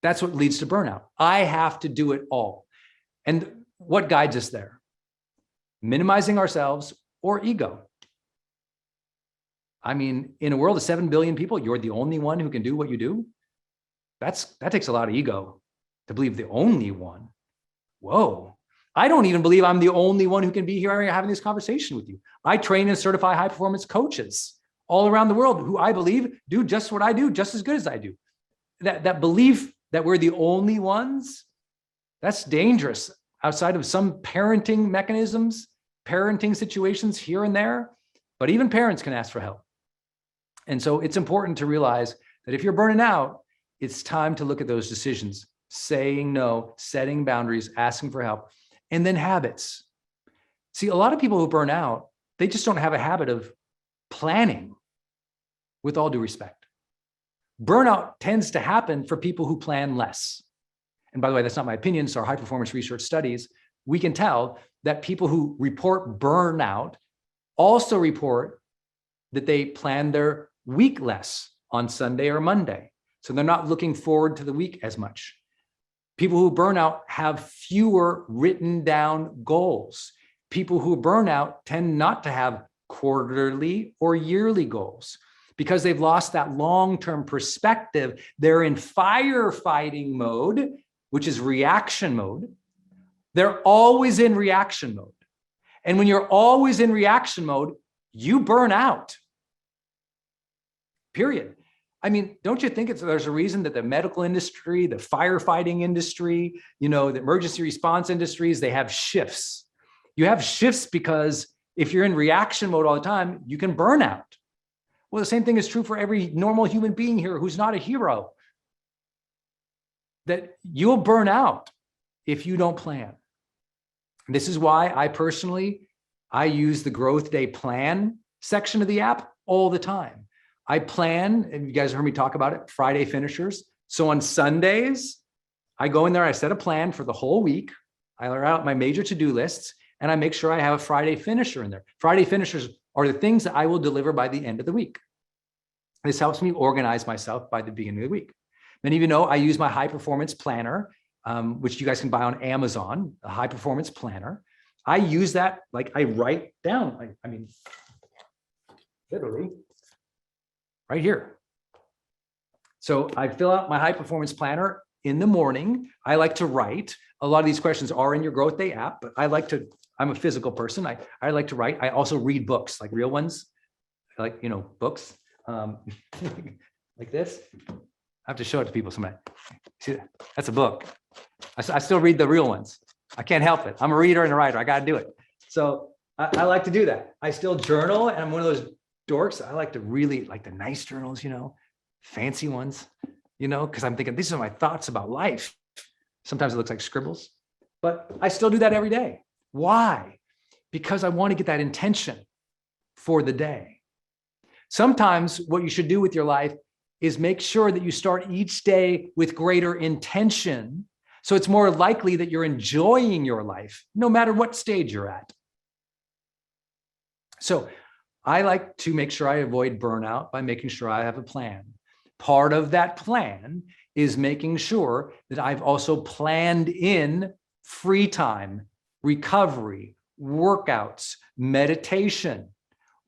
That's what leads to burnout. I have to do it all. And what guides us there? Minimizing ourselves or ego. I mean, in a world of 7 billion people, you're the only one who can do what you do. That takes a lot of ego to believe the only one. Whoa. I don't even believe I'm the only one who can be here having this conversation with you. I train and certify high performance coaches all around the world who I believe do just what I do, just as good as I do. That belief that we're the only ones, that's dangerous outside of some parenting mechanisms, parenting situations here and there, but even parents can ask for help. And so it's important to realize that if you're burning out, it's time to look at those decisions, saying no, setting boundaries, asking for help, and then habits. See, a lot of people who burn out, they just don't have a habit of planning, with all due respect. Burnout tends to happen for people who plan less. And by the way, that's not my opinion. So our high performance research studies, we can tell that people who report burnout also report that they plan their week less on Sunday or Monday. So they're not looking forward to the week as much. People who burn out have fewer written down goals. People who burn out tend not to have quarterly or yearly goals because they've lost that long-term perspective. They're in firefighting mode, which is reaction mode. They're always in reaction mode. And when you're always in reaction mode, you burn out. Period. I mean, don't you think there's a reason that the medical industry, the firefighting industry, the emergency response industries, they have shifts. You have shifts because if you're in reaction mode all the time, you can burn out. Well, the same thing is true for every normal human being here who's not a hero. That you'll burn out if you don't plan. This is why I use the Growth Day Plan section of the app all the time. I plan, and you guys heard me talk about it, Friday finishers. So on Sundays, I go in there, I set a plan for the whole week. I lay out my major to-do lists, and I make sure I have a Friday finisher in there. Friday finishers are the things that I will deliver by the end of the week. This helps me organize myself by the beginning of the week. Many of you know I use my high performance planner, which you guys can buy on Amazon, a high performance planner. I use that, like I write down, I mean, literally right here. So I fill out my high performance planner in the morning. I like to write. A lot of these questions are in your Growth Day app, but I'm a physical person. I like to write. I also read books, like real ones, like, books like this. I have to show it to people sometime. See, that's a book. I still read the real ones. I can't help it. I'm a reader and a writer. I got to do it. So I like to do that. I still journal, and I'm one of those dorks. I like to really like the nice journals, fancy ones, because I'm thinking these are my thoughts about life. Sometimes it looks like scribbles, but I still do that every day. Why? Because I want to get that intention for the day. Sometimes what you should do with your life is make sure that you start each day with greater intention. So it's more likely that you're enjoying your life, no matter what stage you're at. So I like to make sure I avoid burnout by making sure I have a plan. Part of that plan is making sure that I've also planned in free time, recovery, workouts, meditation,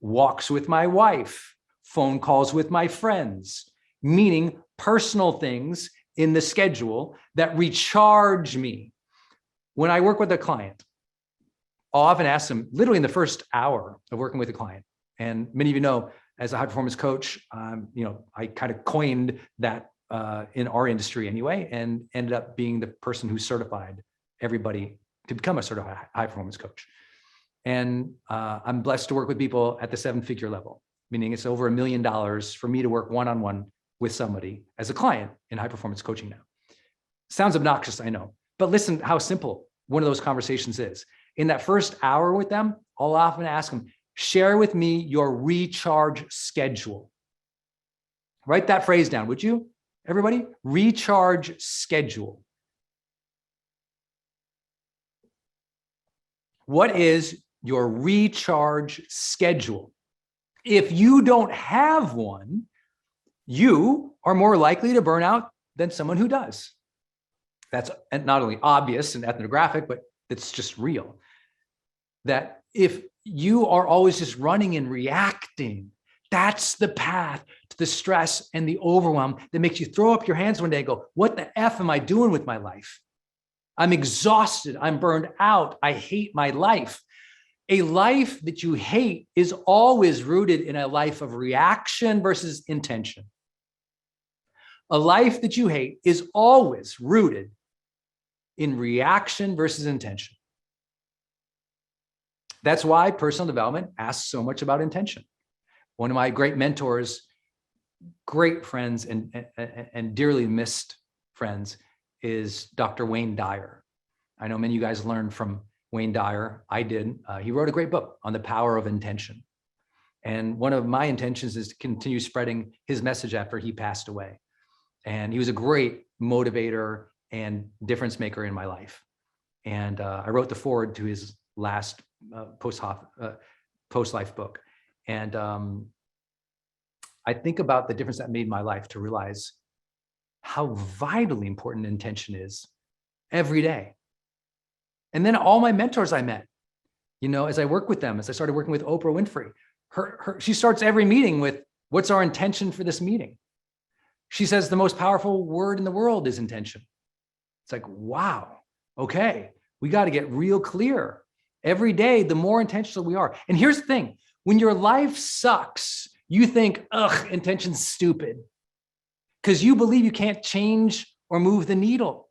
walks with my wife, phone calls with my friends, meaning personal things in the schedule that recharge me. When I work with a client, I'll often ask them literally in the first hour of working with a client. And many of you know, as a high performance coach, I kind of coined that in our industry anyway, and ended up being the person who certified everybody to become a certified high performance coach. And I'm blessed to work with people at the 7-figure level, meaning it's over $1 million for me to work one-on-one with somebody as a client in high performance coaching now. Sounds obnoxious, I know, but listen how simple one of those conversations is. In that first hour with them, I'll often ask them, share with me your recharge schedule. Write that phrase down, would you, everybody? Recharge schedule. What is your recharge schedule? If you don't have one, you are more likely to burn out than someone who does. That's not only obvious and ethnographic, but it's just real. That if you are always just running and reacting, that's the path to the stress and the overwhelm that makes you throw up your hands one day and go, what the F am I doing with my life? I'm exhausted. I'm burned out. I hate my life. A life that you hate is always rooted in a life of reaction versus intention. A life that you hate is always rooted in reaction versus intention. That's why personal development asks so much about intention. One of my great mentors, great friends, and dearly missed friends is Dr. Wayne Dyer. I know many of you guys learned from Wayne Dyer. I did. He wrote a great book on the power of intention. And one of my intentions is to continue spreading his message after he passed away. And he was a great motivator and difference maker in my life. And I wrote the foreword to his last post-life book. And I think about the difference that made in my life to realize how vitally important intention is every day. And then all my mentors I met, as I work with them, as I started working with Oprah Winfrey, she starts every meeting with, what's our intention for this meeting? She says the most powerful word in the world is intention. It's like, wow, okay, we got to get real clear. Every day, the more intentional we are. And here's the thing, when your life sucks, you think, ugh, intention's stupid, because you believe you can't change or move the needle,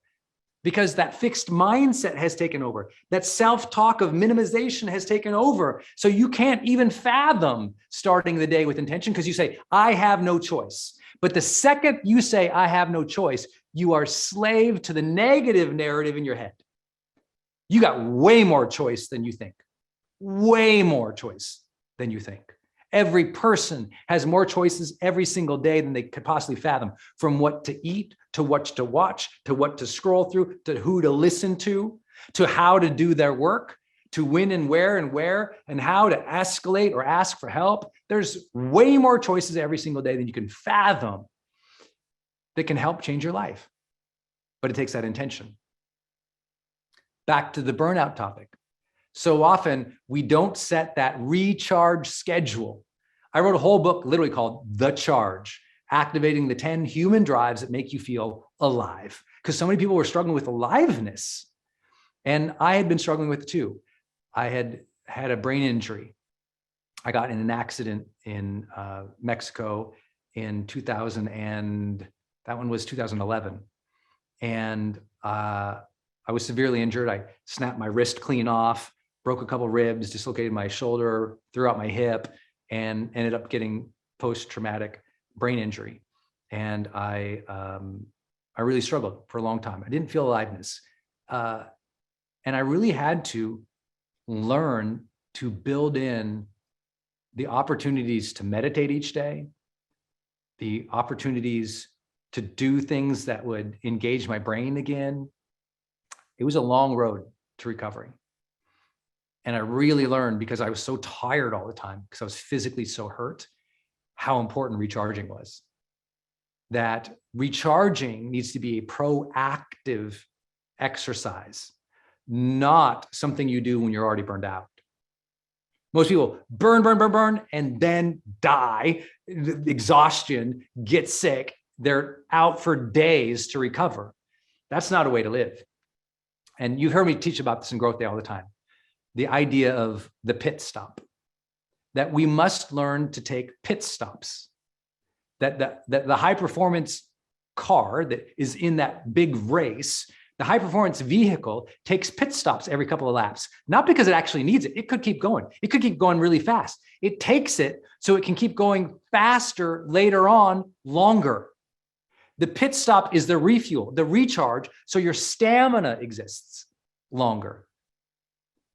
because that fixed mindset has taken over. That self-talk of minimization has taken over. So you can't even fathom starting the day with intention because you say, I have no choice. But the second you say, I have no choice, you are slave to the negative narrative in your head. You got way more choice than you think. Way more choice than you think. Every person has more choices every single day than they could possibly fathom, from what to eat, to what to watch, to what to scroll through, to who to listen to how to do their work, to when and where, and how to escalate or ask for help. There's way more choices every single day than you can fathom that can help change your life. But it takes that intention. Back to the burnout topic. So often we don't set that recharge schedule. I wrote a whole book literally called The Charge, activating the 10 human drives that make you feel alive. Because so many people were struggling with aliveness. And I had been struggling with it too. I had had a brain injury. I got in an accident in Mexico in 2011. And I was severely injured. I snapped my wrist clean off, broke a couple ribs, dislocated my shoulder, threw out my hip, and ended up getting post-traumatic brain injury. And I really struggled for a long time. I didn't feel aliveness. And I really had to learn to build in the opportunities to meditate each day, the opportunities to do things that would engage my brain again. It was a long road to recovery. And I really learned, because I was so tired all the time, because I was physically so hurt, how important recharging was. That recharging needs to be a proactive exercise, not something you do when you're already burned out. Most people burn, and then die, exhaustion, get sick. They're out for days to recover. That's not a way to live. And you've heard me teach about this in Growth Day all the time. The idea of the pit stop, that we must learn to take pit stops, that the high performance car that is in that big race, the high performance vehicle takes pit stops every couple of laps, not because it actually needs it. It could keep going. It could keep going really fast. It takes it so it can keep going faster later on, longer. The pit stop is the refuel, the recharge, so your stamina exists longer.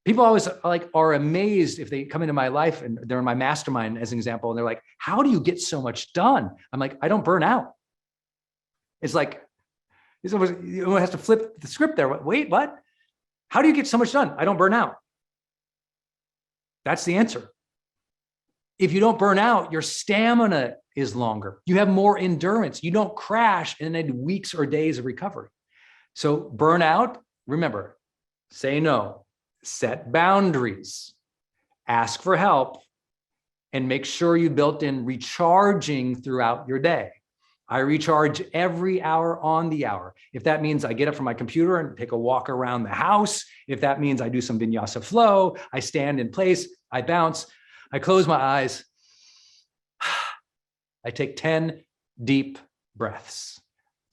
People always are amazed if they come into my life and they're in my mastermind as an example, and they're like, how do you get so much done? I'm like, I don't burn out. It's like, you have to flip the script there. Wait, what? How do you get so much done? I don't burn out. That's the answer. If you don't burn out, your stamina is longer. You have more endurance. You don't crash and then weeks or days of recovery. So burnout, remember, say no, set boundaries, ask for help, and make sure you built in recharging throughout your day. I recharge every hour on the hour. If that means I get up from my computer and take a walk around the house, if that means I do some vinyasa flow, I stand in place, I bounce, I close my eyes, I take 10 deep breaths.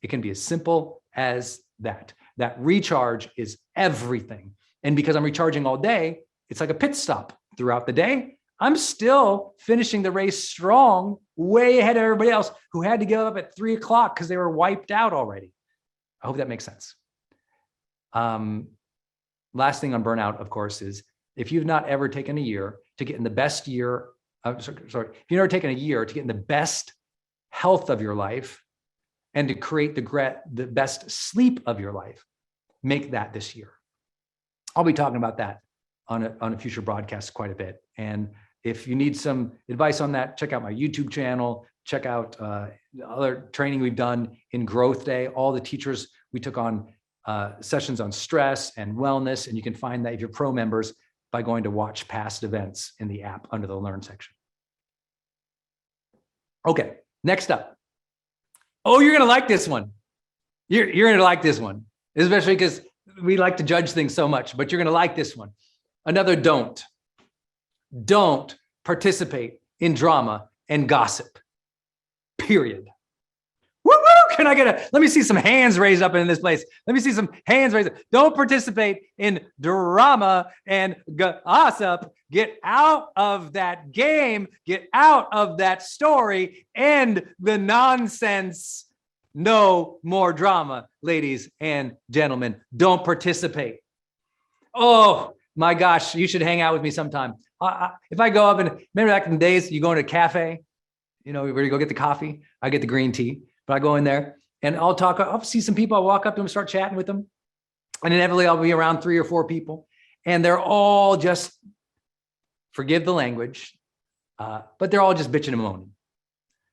It can be as simple as that. That recharge is everything. And because I'm recharging all day, it's like a pit stop throughout the day. I'm still finishing the race strong, way ahead of everybody else who had to get up at 3 o'clock because they were wiped out already. I hope that makes sense. Last thing on burnout, of course, is if you've not ever taken a year to get in the best year, if you've never taken a year to get in the best health of your life and to create the best sleep of your life, make that this year. I'll be talking about that on a future broadcast quite a bit. And if you need some advice on that, check out my YouTube channel, check out other training we've done in Growth Day. All the teachers, we took on sessions on stress and wellness, and you can find that if you're pro members by going to watch past events in the app under the Learn section. Okay, next up. Oh, you're gonna like this one. You're gonna like this one, especially because we like to judge things so much, but you're gonna like this one. Another don't. Don't participate in drama and gossip, period. Woo-woo! Let me see some hands raised up in this place. Let me see some hands raised up. Don't participate in drama and gossip. Get out of that game. Get out of that story. End the nonsense. No more drama, ladies and gentlemen. Don't participate. Oh my gosh, you should hang out with me sometime. If I go up and remember back in the days, you go into a cafe, you know, where you go get the coffee, I get the green tea, but I go in there and I'll see some people, I'll walk up to them, start chatting with them. And inevitably I'll be around 3 or 4 people and they're all just, forgive the language, but they're all just bitching and moaning.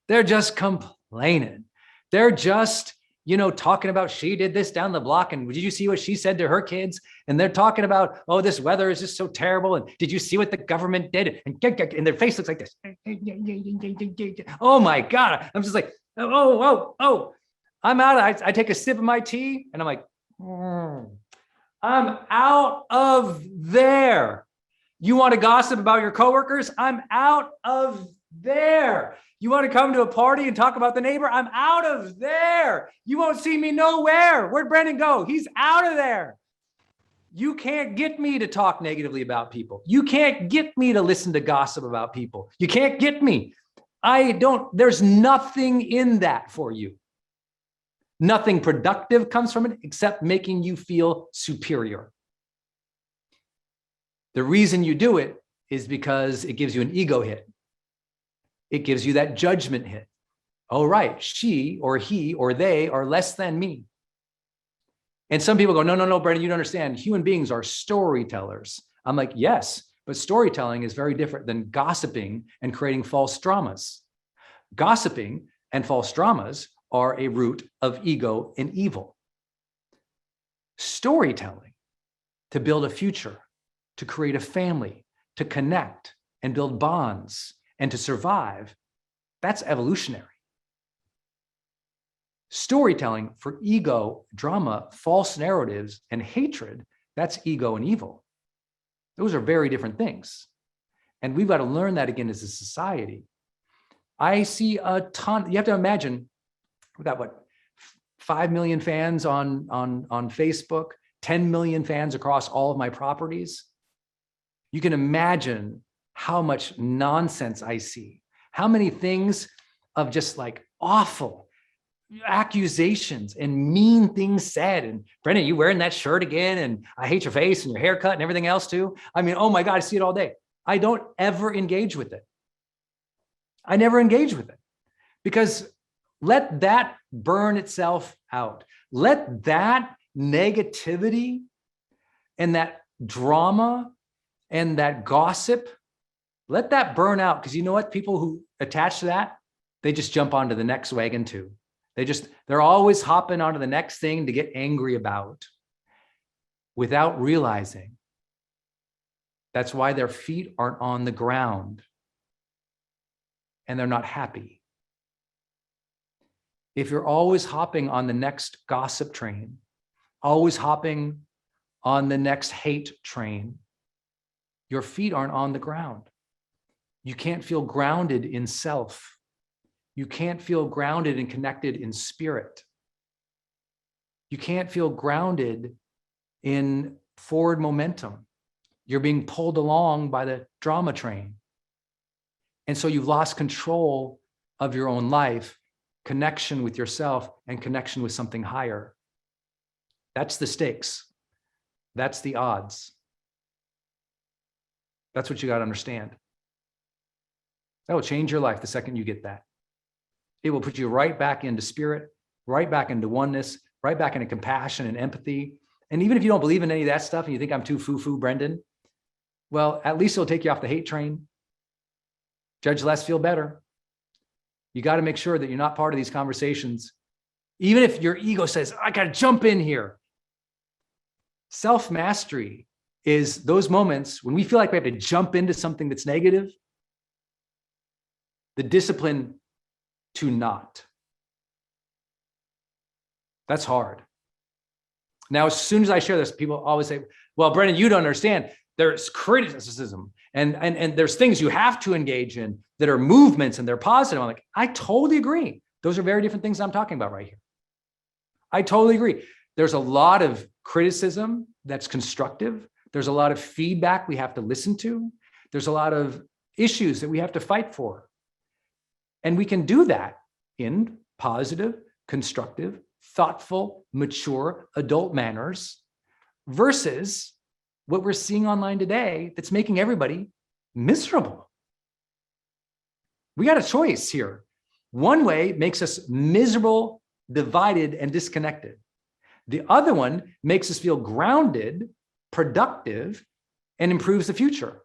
They're just complaining. They're just, you know, talking about she did this down the block. And did you see what she said to her kids? And they're talking about, oh, this weather is just so terrible. And did you see what the government did? And their face looks like this. Oh my God. I'm just like, oh, I'm out. I take a sip of my tea and I'm like, I'm out of there. You want to gossip about your coworkers? I'm out of there. You want to come to a party and talk about the neighbor? I'm out of there. You won't see me nowhere. Where'd Brendon go? He's out of there. You can't get me to talk negatively about people. You can't get me to listen to gossip about people. You can't get me. There's nothing in that for you. Nothing productive comes from it except making you feel superior. The reason you do it is because it gives you an ego hit. It gives you that judgment hit. Oh, right, she or he or they are less than me. And some people go, no, Brendon, you don't understand. Human beings are storytellers. I'm like, yes, but storytelling is very different than gossiping and creating false dramas. Gossiping and false dramas are a root of ego and evil. Storytelling, to build a future, to create a family, to connect and build bonds and to survive, that's evolutionary. Storytelling for ego, drama, false narratives, and hatred, that's ego and evil. Those are very different things. And we've got to learn that again as a society. I see a ton, you have to imagine, we've got what, 5 million fans on Facebook, 10 million fans across all of my properties. You can imagine how much nonsense I see, how many things of just like awful accusations and mean things said. And Brendon, you wearing that shirt again? And I hate your face and your haircut and everything else too. I mean, oh my God, I see it all day. I don't ever engage with it. I never engage with it because let that burn itself out. Let that negativity and that drama and that gossip, let that burn out. Because you know what? People who attach to that, they just jump onto the next wagon too. They're always hopping onto the next thing to get angry about without realizing that's why their feet aren't on the ground and they're not happy. If you're always hopping on the next gossip train, always hopping on the next hate train, your feet aren't on the ground. You can't feel grounded in self. You can't feel grounded and connected in spirit. You can't feel grounded in forward momentum. You're being pulled along by the drama train. And so you've lost control of your own life, connection with yourself, and connection with something higher. That's the stakes. That's the odds. That's what you got to understand. That will change your life the second you get that. It will put you right back into spirit, right back into oneness, right back into compassion and empathy. And even if you don't believe in any of that stuff and you think I'm too foo-foo, Brendon, well, at least it'll take you off the hate train. Judge less, feel better. You got to make sure that you're not part of these conversations. Even if your ego says, I got to jump in here. Self-mastery is those moments when we feel like we have to jump into something that's negative, the discipline to not. That's hard. Now, as soon as I share this, people always say, well, Brendon, you don't understand. There's criticism and there's things you have to engage in that are movements and they're positive. I'm like, I totally agree. Those are very different things I'm talking about right here. I totally agree. There's a lot of criticism that's constructive. There's a lot of feedback we have to listen to. There's a lot of issues that we have to fight for. And we can do that in positive, constructive, thoughtful, mature, adult manners versus what we're seeing online today that's making everybody miserable. We got a choice here. One way makes us miserable, divided, and disconnected. The other one makes us feel grounded, productive, and improves the future.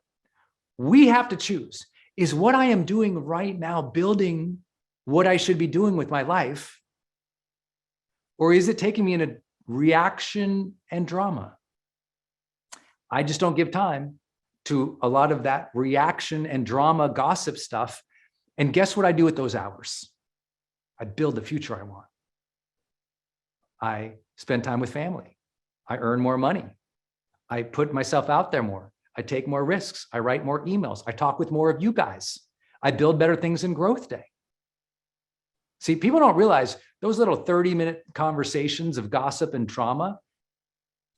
We have to choose. Is what I am doing right now building what I should be doing with my life? Or is it taking me in a reaction and drama? I just don't give time to a lot of that reaction and drama, gossip stuff. And guess what I do with those hours? I build the future I want. I spend time with family. I earn more money. I put myself out there more. I take more risks. I write more emails. I talk with more of you guys. I build better things in Growth Day. See, people don't realize those little 30-minute conversations of gossip and trauma,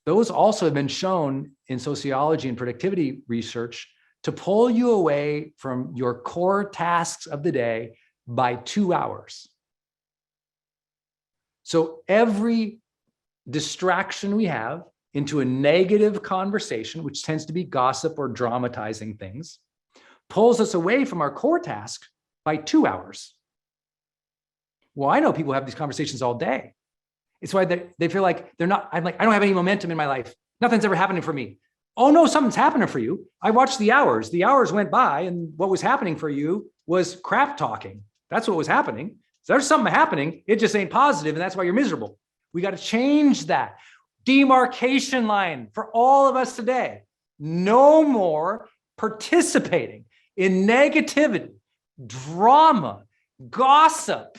those also have been shown in sociology and productivity research to pull you away from your core tasks of the day by 2 hours. So every distraction we have into a negative conversation, which tends to be gossip or dramatizing things, pulls us away from our core task by 2 hours. Well, I know people have these conversations all day. It's why they feel like they're not, I'm like, I don't have any momentum in my life. Nothing's ever happening for me. Oh no, something's happening for you. I watched the hours. The hours went by and what was happening for you was crap talking. That's what was happening. So there's something happening. It just ain't positive, and that's why you're miserable. We got to change that. Demarcation line for all of us today. No more participating in negativity, drama, gossip.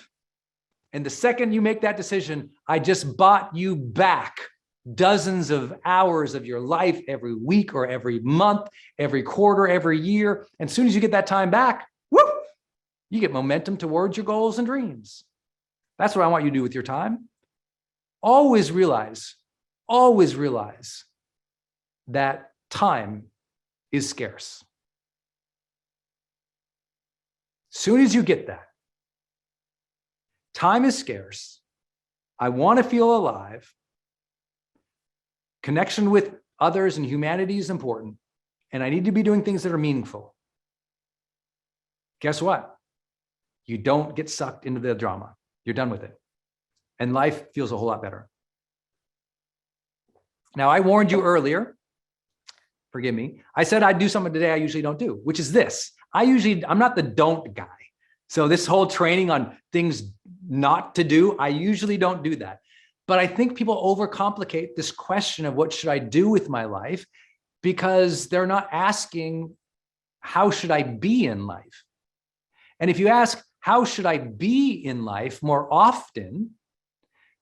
And the second you make that decision, I just bought you back dozens of hours of your life every week or every month, every quarter, every year. And as soon as you get that time back, whoop, you get momentum towards your goals and dreams. That's what I want you to do with your time. Always realize that time is scarce. Soon as you get that, time is scarce. I want to feel alive. Connection with others and humanity is important. And I need to be doing things that are meaningful. Guess what? You don't get sucked into the drama. You're done with it. And life feels a whole lot better. Now, I warned you earlier, forgive me. I said I'd do something today I usually don't do, which is this. I'm not the don't guy. So this whole training on things not to do, I usually don't do that. But I think people overcomplicate this question of what should I do with my life because they're not asking, how should I be in life? And if you ask, how should I be in life more often,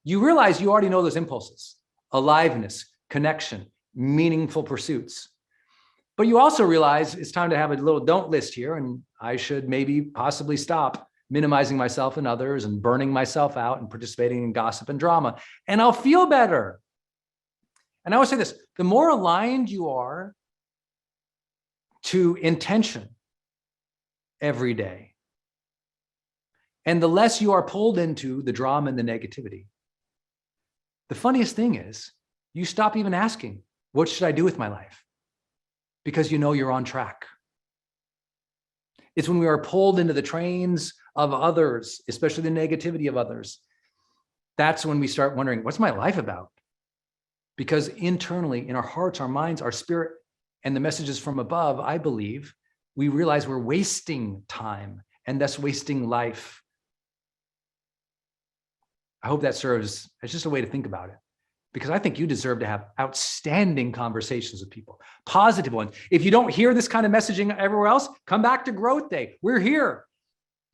you realize you already know those impulses: aliveness, connection, meaningful pursuits. But you also realize it's time to have a little don't list here, and I should maybe possibly stop minimizing myself and others and burning myself out and participating in gossip and drama, and I'll feel better. And I always say this: the more aligned you are to intention every day, and the less you are pulled into the drama and the negativity, the funniest thing is you stop even asking, what should I do with my life? Because you know you're on track. It's when we are pulled into the trains of others, especially the negativity of others, that's when we start wondering, what's my life about? Because internally, in our hearts, our minds, our spirit, and the messages from above, I believe, we realize we're wasting time and thus wasting life. I hope that serves as just a way to think about it, because I think you deserve to have outstanding conversations with people, positive ones. If you don't hear this kind of messaging everywhere else, come back to Growth Day. We're here.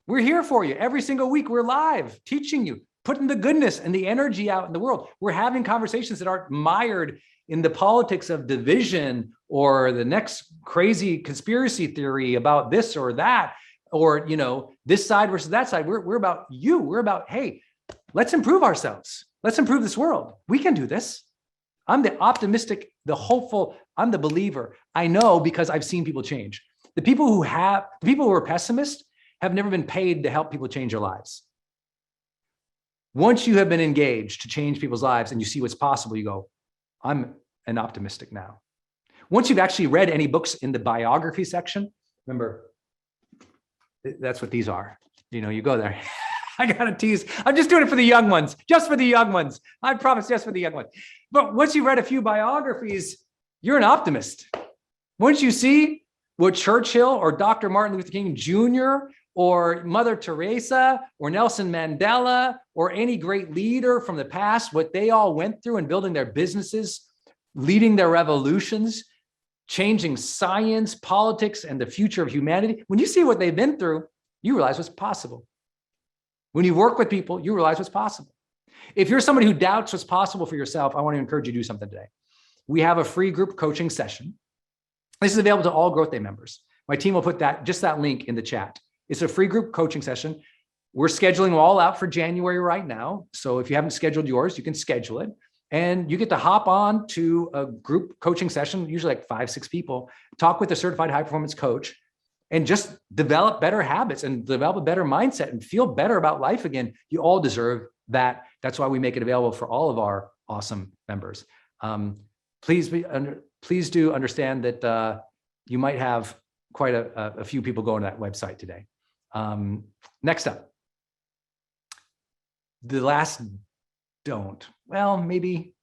We're here for you every single week. We're live teaching you, putting the goodness and the energy out in the world. We're having conversations that aren't mired in the politics of division or the next crazy conspiracy theory about this or that, or, you know, this side versus that side. We're about you. We're about, hey, let's improve ourselves. Let's improve this world. We can do this. I'm the optimistic, the hopeful, I'm the believer. I know because I've seen people change. The people who are pessimists have never been paid to help people change their lives. Once you have been engaged to change people's lives and you see what's possible, you go, I'm an optimistic now. Once you've actually read any books in the biography section, remember, that's what these are. You know, you go there. I gotta tease. I'm just doing it for the young ones, just for the young ones. I promise, just for the young ones. But once you've read a few biographies, you're an optimist. Once you see what Churchill or Dr. Martin Luther King Jr. or Mother Teresa or Nelson Mandela or any great leader from the past, what they all went through in building their businesses, leading their revolutions, changing science, politics, and the future of humanity. When you see what they've been through, you realize what's possible. When you work with people, you realize what's possible. If you're somebody who doubts what's possible for yourself, I want to encourage you to do something today. We have a free group coaching session. This is available to all Growth Day members. My team will put that link in the chat. It's a free group coaching session. We're scheduling them all out for January right now. So if you haven't scheduled yours, you can schedule it. And you get to hop on to a group coaching session, usually like 5, 6 people, talk with a certified high performance coach, and just develop better habits and develop a better mindset and feel better about life again. You all deserve that. That's why we make it available for all of our awesome members. Please do understand that you might have quite a few people going to that website today. Next up, the last don't. Well, maybe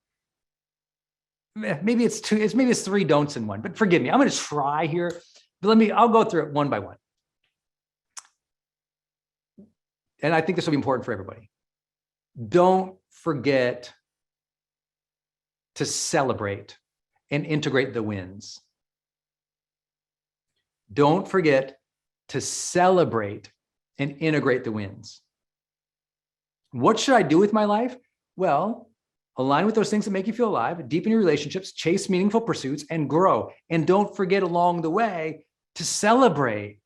it's two. Maybe it's 3 don'ts in one. But forgive me. I'm going to try here. But I'll go through it one by one. And I think this will be important for everybody. Don't forget to celebrate and integrate the wins. Don't forget to celebrate and integrate the wins. What should I do with my life? Well, align with those things that make you feel alive, deepen your relationships, chase meaningful pursuits, and grow. And don't forget along the way to celebrate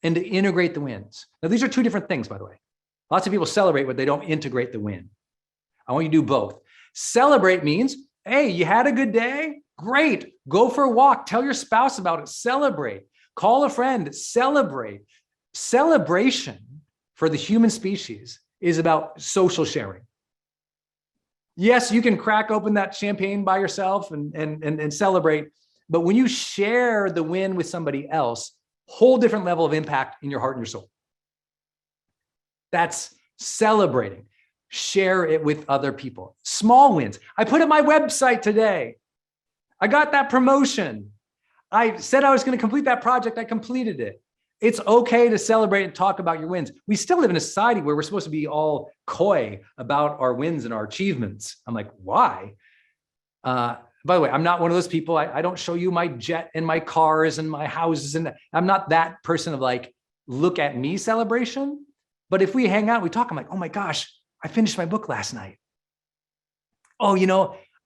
and to integrate the wins. Now, these are 2 different things, by the way. Lots of people celebrate, but they don't integrate the win. I want you to do both. Celebrate means, hey, you had a good day? Great. Go for a walk. Tell your spouse about it. Celebrate. Call a friend. Celebrate. Celebration for the human species is about social sharing. Yes, you can crack open that champagne by yourself and celebrate, but when you share the win with somebody else, whole different level of impact in your heart and your soul. That's celebrating. Share it with other people. Small wins. I put up my website today. I got that promotion. I said I was going to complete that project. I completed it. It's okay to celebrate and talk about your wins. We still live in a society where we're supposed to be all coy about our wins and our achievements. I'm like, why? By the way, I'm not one of those people. I don't show you my jet and my cars and my houses. And I'm not that person of like, look at me celebration. But if we hang out, we talk, I'm like, oh my gosh, I finished my book last night. Oh,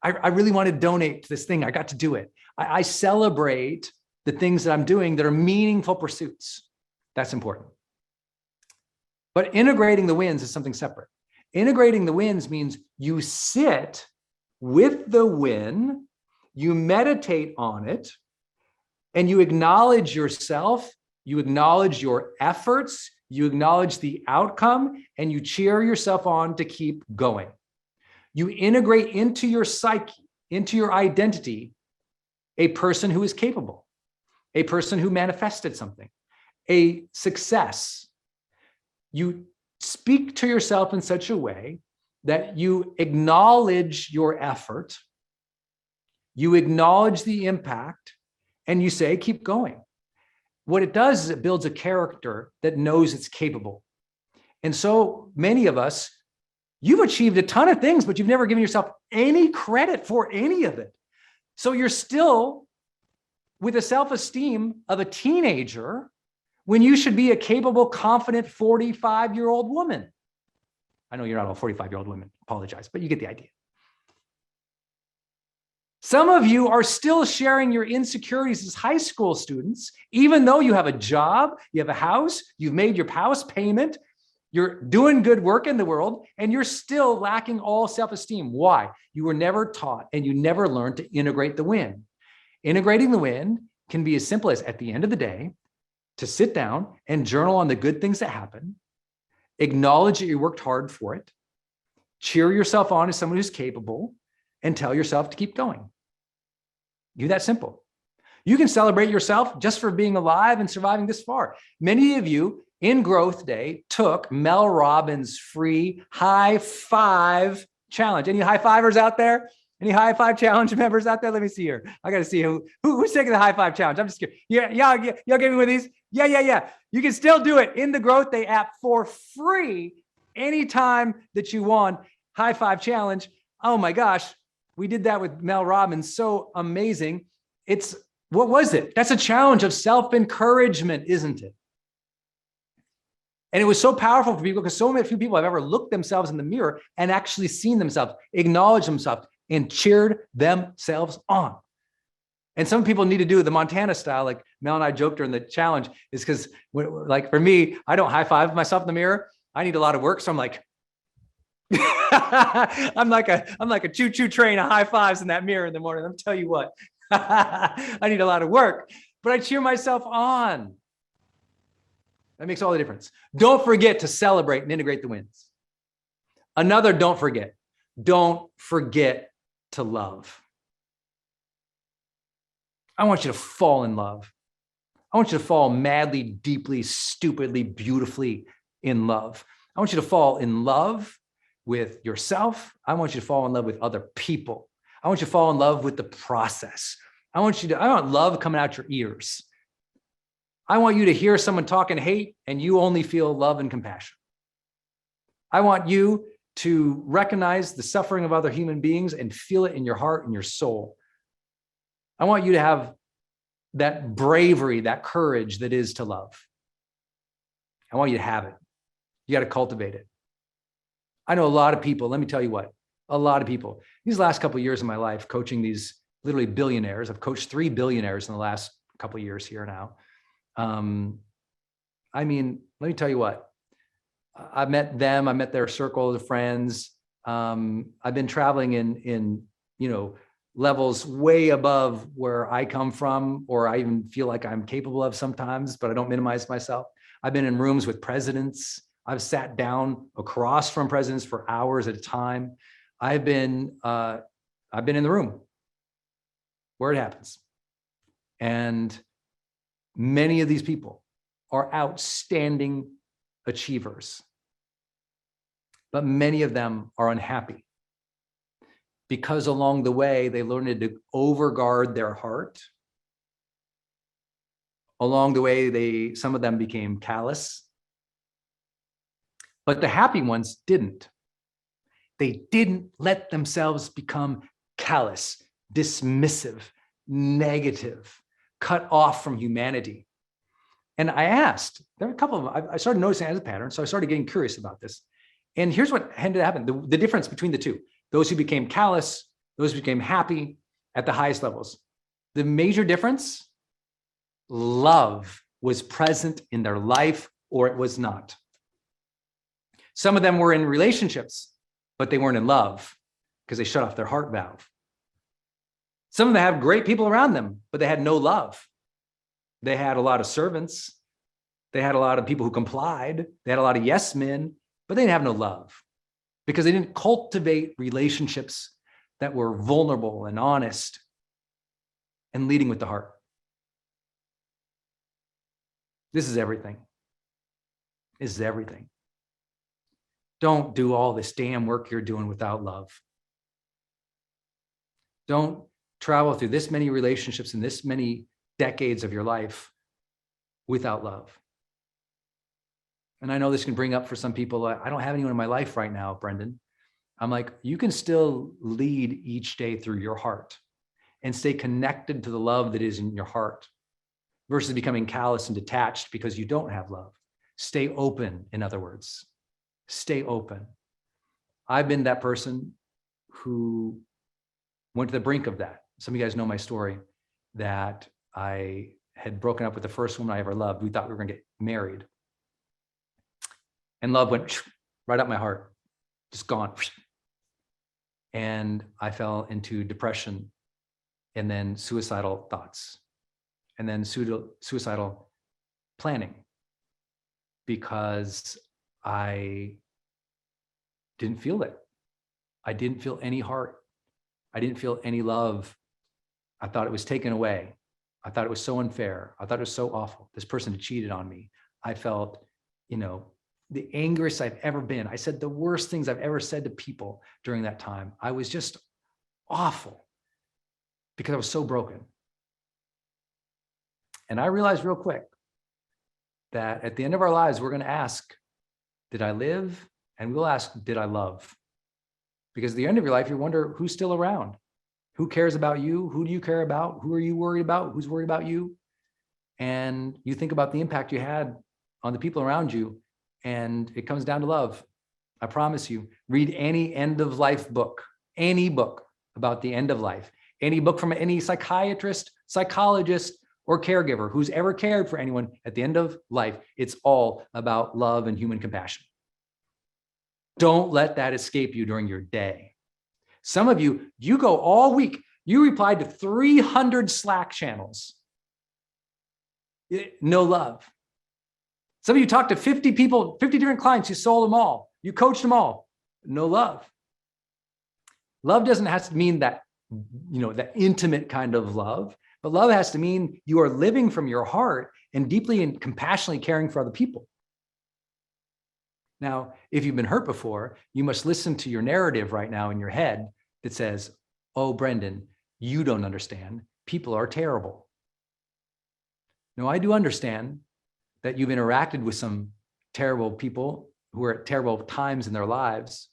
I really want to donate to this thing. I got to do it. I celebrate the things that I'm doing that are meaningful pursuits. That's important. But integrating the wins is something separate. Integrating the wins means you sit with the win, you meditate on it, and you acknowledge yourself, you acknowledge your efforts, you acknowledge the outcome, and you cheer yourself on to keep going. You integrate into your psyche, into your identity, a person who is capable, a person who manifested something, a success. You speak to yourself in such a way that you acknowledge your effort, you acknowledge the impact, and you say, keep going. What it does is it builds a character that knows it's capable. And so many of us, you've achieved a ton of things, but you've never given yourself any credit for any of it. So you're still with the self-esteem of a teenager when you should be a capable, confident 45-year-old woman. I know you're not all 45-year-old women, apologize, but you get the idea. Some of you are still sharing your insecurities as high school students, even though you have a job, you have a house, you've made your house payment, you're doing good work in the world, and you're still lacking all self-esteem. Why? You were never taught and you never learned to integrate the win. Integrating the win can be as simple as, at the end of the day, to sit down and journal on the good things that happen, acknowledge that you worked hard for it, cheer yourself on as someone who's capable, and tell yourself to keep going. Do that simple. You can celebrate yourself just for being alive and surviving this far. Many of you in Growth Day took Mel Robbins' free high five challenge. Any high fivers out there? Any high five challenge members out there? Let me see here. I got to see who's taking the high five challenge. I'm just kidding. Yeah, y'all get me with these? Yeah. You can still do it in the Growth Day app for free anytime that you want. High five challenge. Oh my gosh. We did that with Mel Robbins. So amazing. What was it? That's a challenge of self-encouragement, isn't it? And it was so powerful for people because so many few people have ever looked themselves in the mirror and actually seen themselves, acknowledged themselves, and cheered themselves on. And some people need to do the Montana style, like Mel and I joked during the challenge, is because, like for me, I don't high five myself in the mirror. I need a lot of work. So I'm like, I'm like a choo-choo train of high fives in that mirror in the morning. I'll tell you what, I need a lot of work, but I cheer myself on. That makes all the difference. Don't forget to celebrate and integrate the wins. Another don't forget to love. I want you to fall in love. I want you to fall madly, deeply, stupidly, beautifully in love. I want you to fall in love with yourself. I want you to fall in love with other people. I want you to fall in love with the process. I want love coming out your ears. I want you to hear someone talking hate and you only feel love and compassion. I want you to recognize the suffering of other human beings and feel it in your heart and your soul. I want you to have that bravery, that courage that is to love. I want you to have it. You got to cultivate it. I know a lot of people, let me tell you what, a lot of people, these last couple of years of my life, coaching these literally billionaires, I've coached 3 billionaires in the last couple of years here now. I mean, let me tell you what, I met them, I met their circle of friends. I've been traveling in, levels way above where I come from, or I even feel like I'm capable of sometimes, but I don't minimize myself. I've been in rooms with presidents. I've sat down across from presidents for hours at a time. I've been in the room where it happens. And many of these people are outstanding achievers, but many of them are unhappy because along the way, they learned to overguard their heart. Along the way, some of them became callous, but the happy ones didn't. They didn't let themselves become callous, dismissive, negative, cut off from humanity. And I asked, there were a couple of them, I started noticing it as a pattern, so I started getting curious about this. And here's what ended up happening, the difference between the two. Those who became callous, those who became happy at the highest levels. The major difference, love was present in their life or it was not. Some of them were in relationships, but they weren't in love because they shut off their heart valve. Some of them had great people around them, but they had no love. They had a lot of servants. They had a lot of people who complied. They had a lot of yes men, but they didn't have no love because they didn't cultivate relationships that were vulnerable and honest and leading with the heart. This is everything. This is everything. Don't do all this damn work you're doing without love. Don't travel through this many relationships and this many decades of your life without love. And I know this can bring up for some people, I don't have anyone in my life right now, Brendon. I'm like, you can still lead each day through your heart and stay connected to the love that is in your heart versus becoming callous and detached because you don't have love. Stay open, in other words. Stay open. I've been that person who went to the brink of that. Some of you guys know my story, that I had broken up with the first woman I ever loved. We thought we were going to get married. And love went right up my heart, just gone. And I fell into depression and then suicidal thoughts and then suicidal planning because I didn't feel it. I didn't feel any heart. I didn't feel any love. I thought it was taken away. I thought it was so unfair. I thought it was so awful. This person had cheated on me. I felt, the angriest I've ever been. I said the worst things I've ever said to people during that time. I was just awful because I was so broken. And I realized real quick that at the end of our lives, we're going to ask, did I live? And we'll ask, did I love? Because at the end of your life, you wonder who's still around. Who cares about you? Who do you care about? Who are you worried about? Who's worried about you? And you think about the impact you had on the people around you. And it comes down to love. I promise you, read any end of life book, any book about the end of life, any book from any psychiatrist, psychologist, or caregiver who's ever cared for anyone at the end of life. It's all about love and human compassion. Don't let that escape you during your day. Some of you, you go all week, you replied to 300 Slack channels. No love. Some of you talked to 50 people, 50 different clients, you sold them all. You coached them all. No love. Love doesn't have to mean that, that intimate kind of love, but love has to mean you are living from your heart and deeply and compassionately caring for other people. Now, if you've been hurt before, you must listen to your narrative right now in your head that says, oh, Brendon, you don't understand. People are terrible. No, I do understand that you've interacted with some terrible people who are at terrible times in their lives.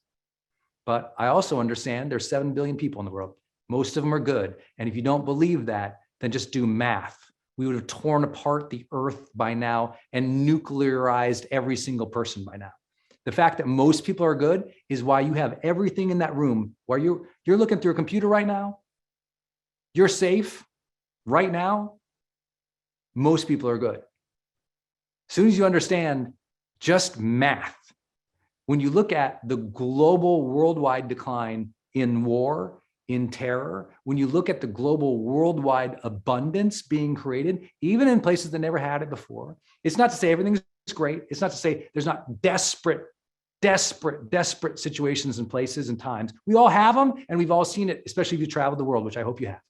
But I also understand there's 7 billion people in the world. Most of them are good. And if you don't believe that, then just do math. We would have torn apart the earth by now and nuclearized every single person by now. The fact that most people are good is why you have everything in that room where you're looking through a computer right now. You're safe right now. Most people are good. As soon as you understand just math, when you look at the global worldwide decline in war, in terror, when you look at the global worldwide abundance being created, even in places that never had it before, it's not to say everything's great. It's not to say there's not desperate situations and places and times. We all have them, and we've all seen it, especially if you traveled the world, which I hope you have.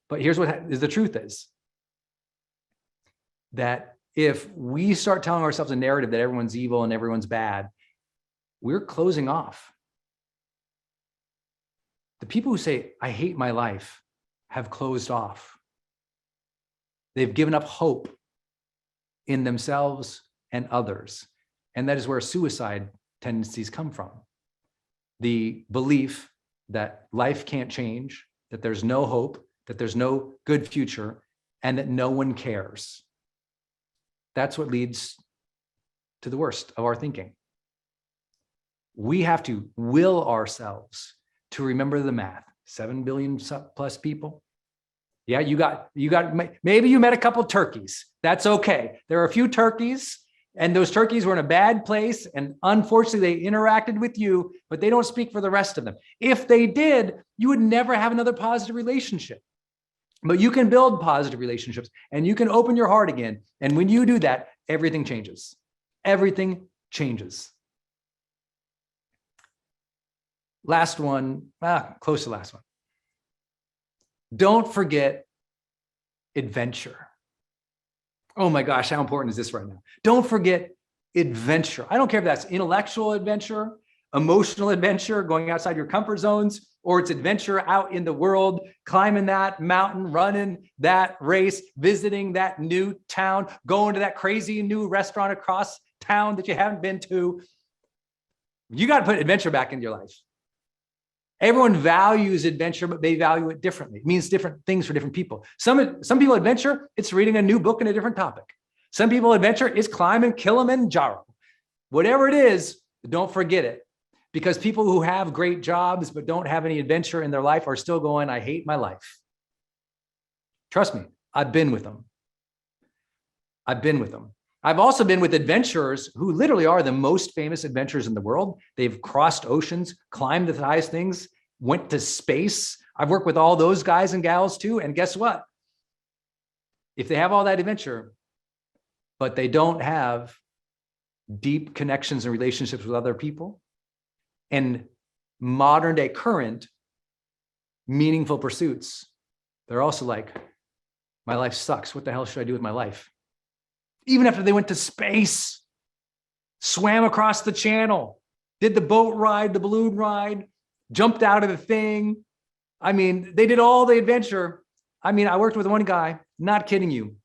But here's what the truth is, that if we start telling ourselves a narrative that everyone's evil and everyone's bad, we're closing off. The people who say, I hate my life, have closed off. They've given up hope in themselves and others. And that is where suicide tendencies come from. The belief that life can't change, that there's no hope, that there's no good future, and that no one cares. That's what leads to the worst of our thinking. We have to will ourselves to remember the math. 7 billion plus people. Yeah, maybe you met a couple turkeys. That's okay. There are a few turkeys, and those turkeys were in a bad place, and unfortunately they interacted with you, but they don't speak for the rest of them. If they did, you would never have another positive relationship. But you can build positive relationships, and you can open your heart again. And when you do that, everything changes. Everything changes. Last one, close to last one. Don't forget adventure. Oh my gosh, how important is this right now? Don't forget adventure. I don't care if that's intellectual adventure, emotional adventure, going outside your comfort zones, or it's adventure out in the world, climbing that mountain, running that race, visiting that new town, going to that crazy new restaurant across town that you haven't been to. You got to put adventure back in your life. Everyone values adventure, but they value it differently. It means different things for different people. Some people adventure, it's reading a new book on a different topic. Some people adventure is climbing Kilimanjaro. Whatever it is, don't forget it. Because people who have great jobs but don't have any adventure in their life are still going, I hate my life. Trust me, I've been with them. I've been with them. I've also been with adventurers who literally are the most famous adventurers in the world. They've crossed oceans, climbed the highest things, went to space. I've worked with all those guys and gals too. And guess what? If they have all that adventure, but they don't have deep connections and relationships with other people, and modern day current meaningful pursuits, they're also like, my life sucks. What the hell should I do with my life? Even after they went to space, swam across the channel, did the boat ride, the balloon ride, jumped out of the thing. I mean, they did all the adventure. I mean, I worked with one guy, not kidding you.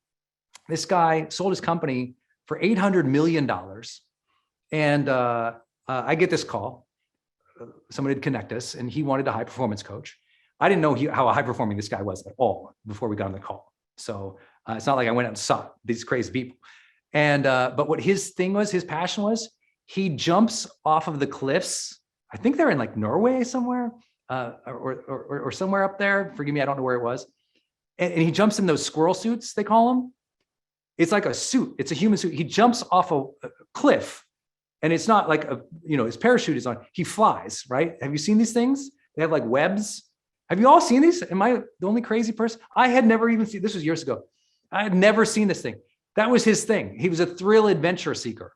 This guy sold his company for $800 million. And I get this call. Somebody would connect us, and he wanted a high performance coach. I didn't know how high performing this guy was at all before we got on the call. So it's not like I went out and saw these crazy people. And but what his thing was, his passion was, he jumps off of the cliffs. I think they're in like Norway somewhere, or somewhere up there. Forgive me, I don't know where it was. And he jumps in those squirrel suits, they call them. It's like a suit. It's a human suit. He jumps off a cliff And it's not like his parachute is on, he flies, right? Have you seen these things? They have like webs. Have you all seen these? Am I the only crazy person? I had never even seen, this was years ago. I had never seen this thing. That was his thing. He was a thrill adventure seeker.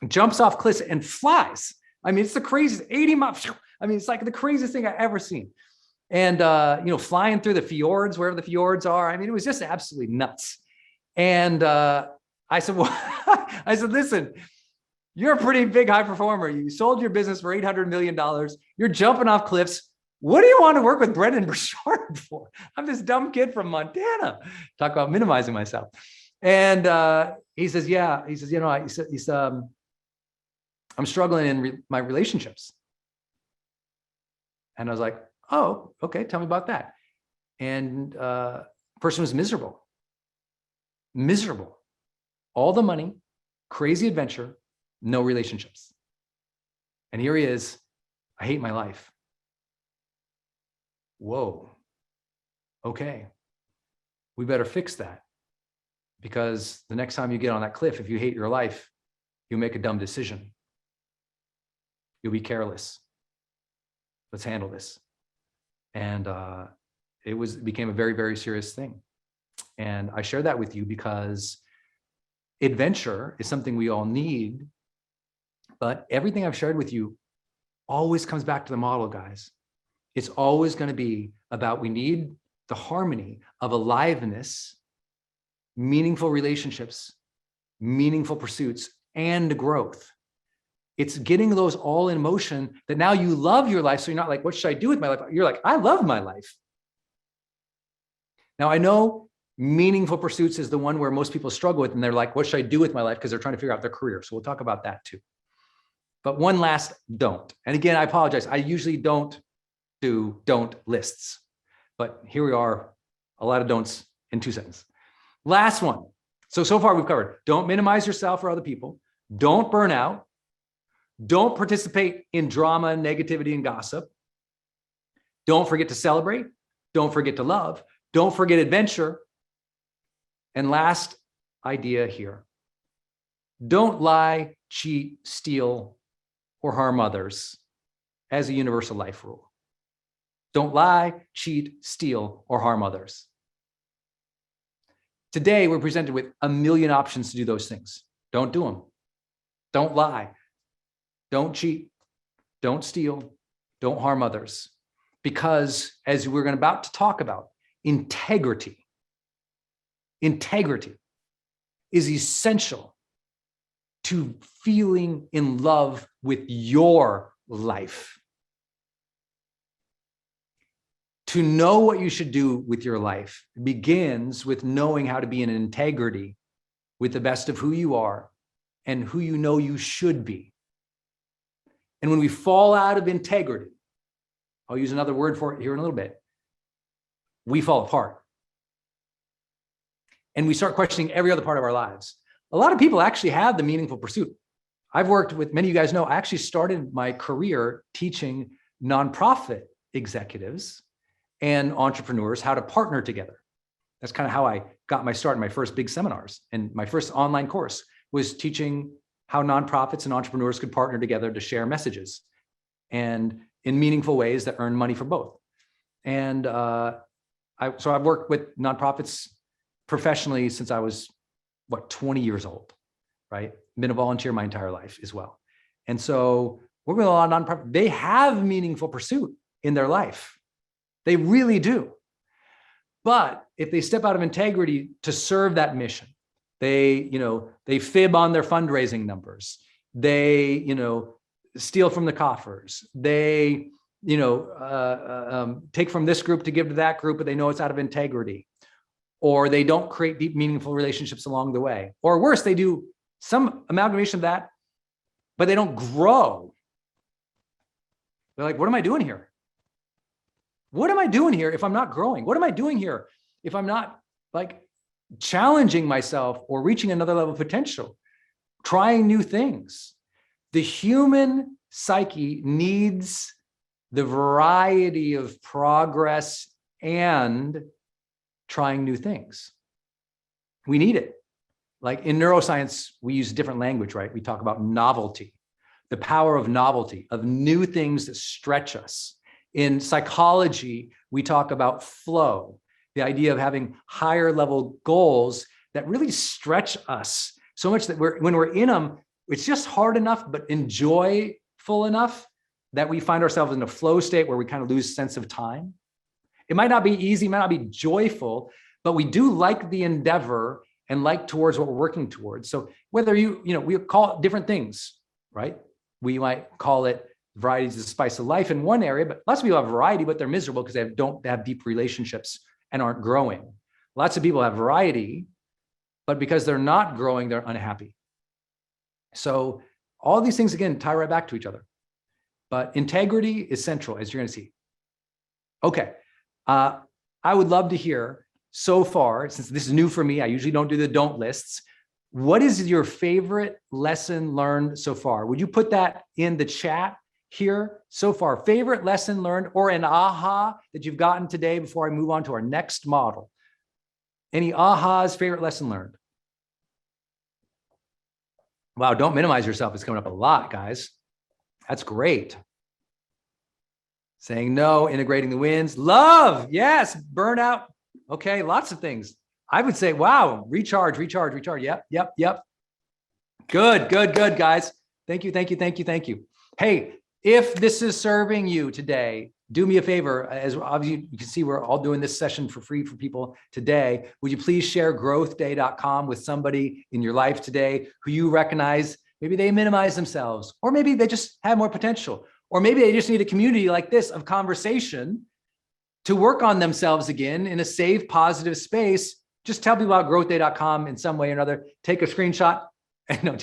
Jumps off cliffs and flies. I mean, it's the craziest, 80 miles. I mean, it's like the craziest thing I've ever seen. And, flying through the fjords, wherever the fjords are. I mean, it was just absolutely nuts. And I said, well, listen, you're a pretty big high performer. You sold your business for $800 million. You're jumping off cliffs. What do you want to work with Brendon Burchard for? I'm this dumb kid from Montana. Talk about minimizing myself. And he says, yeah. He says, I'm struggling in my relationships. And I was like, oh, okay, tell me about that. And person was miserable. All the money, crazy adventure, no relationships. And here he is, I hate my life. Whoa, okay, we better fix that. Because the next time you get on that cliff, if you hate your life, you'll make a dumb decision. You'll be careless. Let's handle this. And it became a very, very serious thing. And I share that with you because adventure is something we all need, but everything I've shared with you always comes back to the model, guys. It's always going to be about, we need the harmony of aliveness, meaningful relationships, meaningful pursuits, and growth. It's getting those all in motion that now you love your life. So you're not like, what should I do with my life? You're like, I love my life. Now I know meaningful pursuits is the one where most people struggle with, and they're like, what should I do with my life? Because they're trying to figure out their career. So we'll talk about that too. But one last don't. And again, I apologize. I usually don't do don't lists, but here we are, a lot of don'ts in 2 sentences. Last one. So far we've covered, don't minimize yourself or other people. Don't burn out. Don't participate in drama, negativity, and gossip. Don't forget to celebrate. Don't forget to love. Don't forget adventure. And last idea here, don't lie, cheat, steal, or harm others as a universal life rule. Don't lie, cheat, steal, or harm others. Today, we're presented with a million options to do those things. Don't do them. Don't lie. Don't cheat. Don't steal. Don't harm others. Because as we're about to talk about, integrity is essential to feeling in love with your life. To know what you should do with your life begins with knowing how to be in integrity with the best of who you are and who you know you should be. And when we fall out of integrity, I'll use another word for it here in a little bit, we fall apart. And we start questioning every other part of our lives. A lot of people actually have the meaningful pursuit. I've worked with, many of you guys know, I actually started my career teaching nonprofit executives and entrepreneurs how to partner together. That's kind of how I got my start in my first big seminars. And my first online course was teaching how nonprofits and entrepreneurs could partner together to share messages and in meaningful ways that earn money for both. And so I've worked with nonprofits professionally since I was, 20 years old, right? Been a volunteer my entire life as well. And so working with a lot of nonprofits, they have meaningful pursuit in their life. They really do. But if they step out of integrity to serve that mission, they fib on their fundraising numbers. They, steal from the coffers. They, take from this group to give to that group, but they know it's out of integrity. Or they don't create deep, meaningful relationships along the way. Or worse, they do some amalgamation of that, but they don't grow. They're like, what am I doing here? What am I doing here if I'm not growing? What am I doing here if I'm not challenging myself or reaching another level of potential, trying new things? The human psyche needs the variety of progress and trying new things. We need it. Like in neuroscience, we use different language, right? We talk about novelty. the power of novelty, of new things that stretch us. In psychology, we talk about flow, the idea of having higher level goals that really stretch us so much that when we're in them, it's just hard enough, but enjoyable enough that we find ourselves in a flow state where we kind of lose sense of time. It might not be easy, might not be joyful, but we do like the endeavor and like towards what we're working towards. So whether we call it different things, right? We might call it variety is the spice of life in one area, but lots of people have variety, but they're miserable because they don't have deep relationships and aren't growing. Lots of people have variety, but because they're not growing, they're unhappy. So all these things, again, tie right back to each other. But integrity is central, as you're going to see. Okay. I would love to hear so far, since this is new for me, I usually don't do the don't lists. What is your favorite lesson learned so far? Would you put that in the chat here so far? Favorite lesson learned or an aha that you've gotten today before I move on to our next model? Any ahas, favorite lesson learned? Wow, don't minimize yourself. It's coming up a lot, guys. That's great. Saying no, integrating the wins. Love, yes. Burnout. Okay, lots of things. I would say, wow, recharge. Yep. Good, guys. Thank you. Hey, if this is serving you today, do me a favor. As obviously you can see, we're all doing this session for free for people today. Would you please share growthday.com with somebody in your life today who you recognize maybe they minimize themselves, or maybe they just have more potential, or maybe they just need a community like this of conversation to work on themselves again in a safe, positive space. Just tell people about growthday.com in some way or another. Take a screenshot and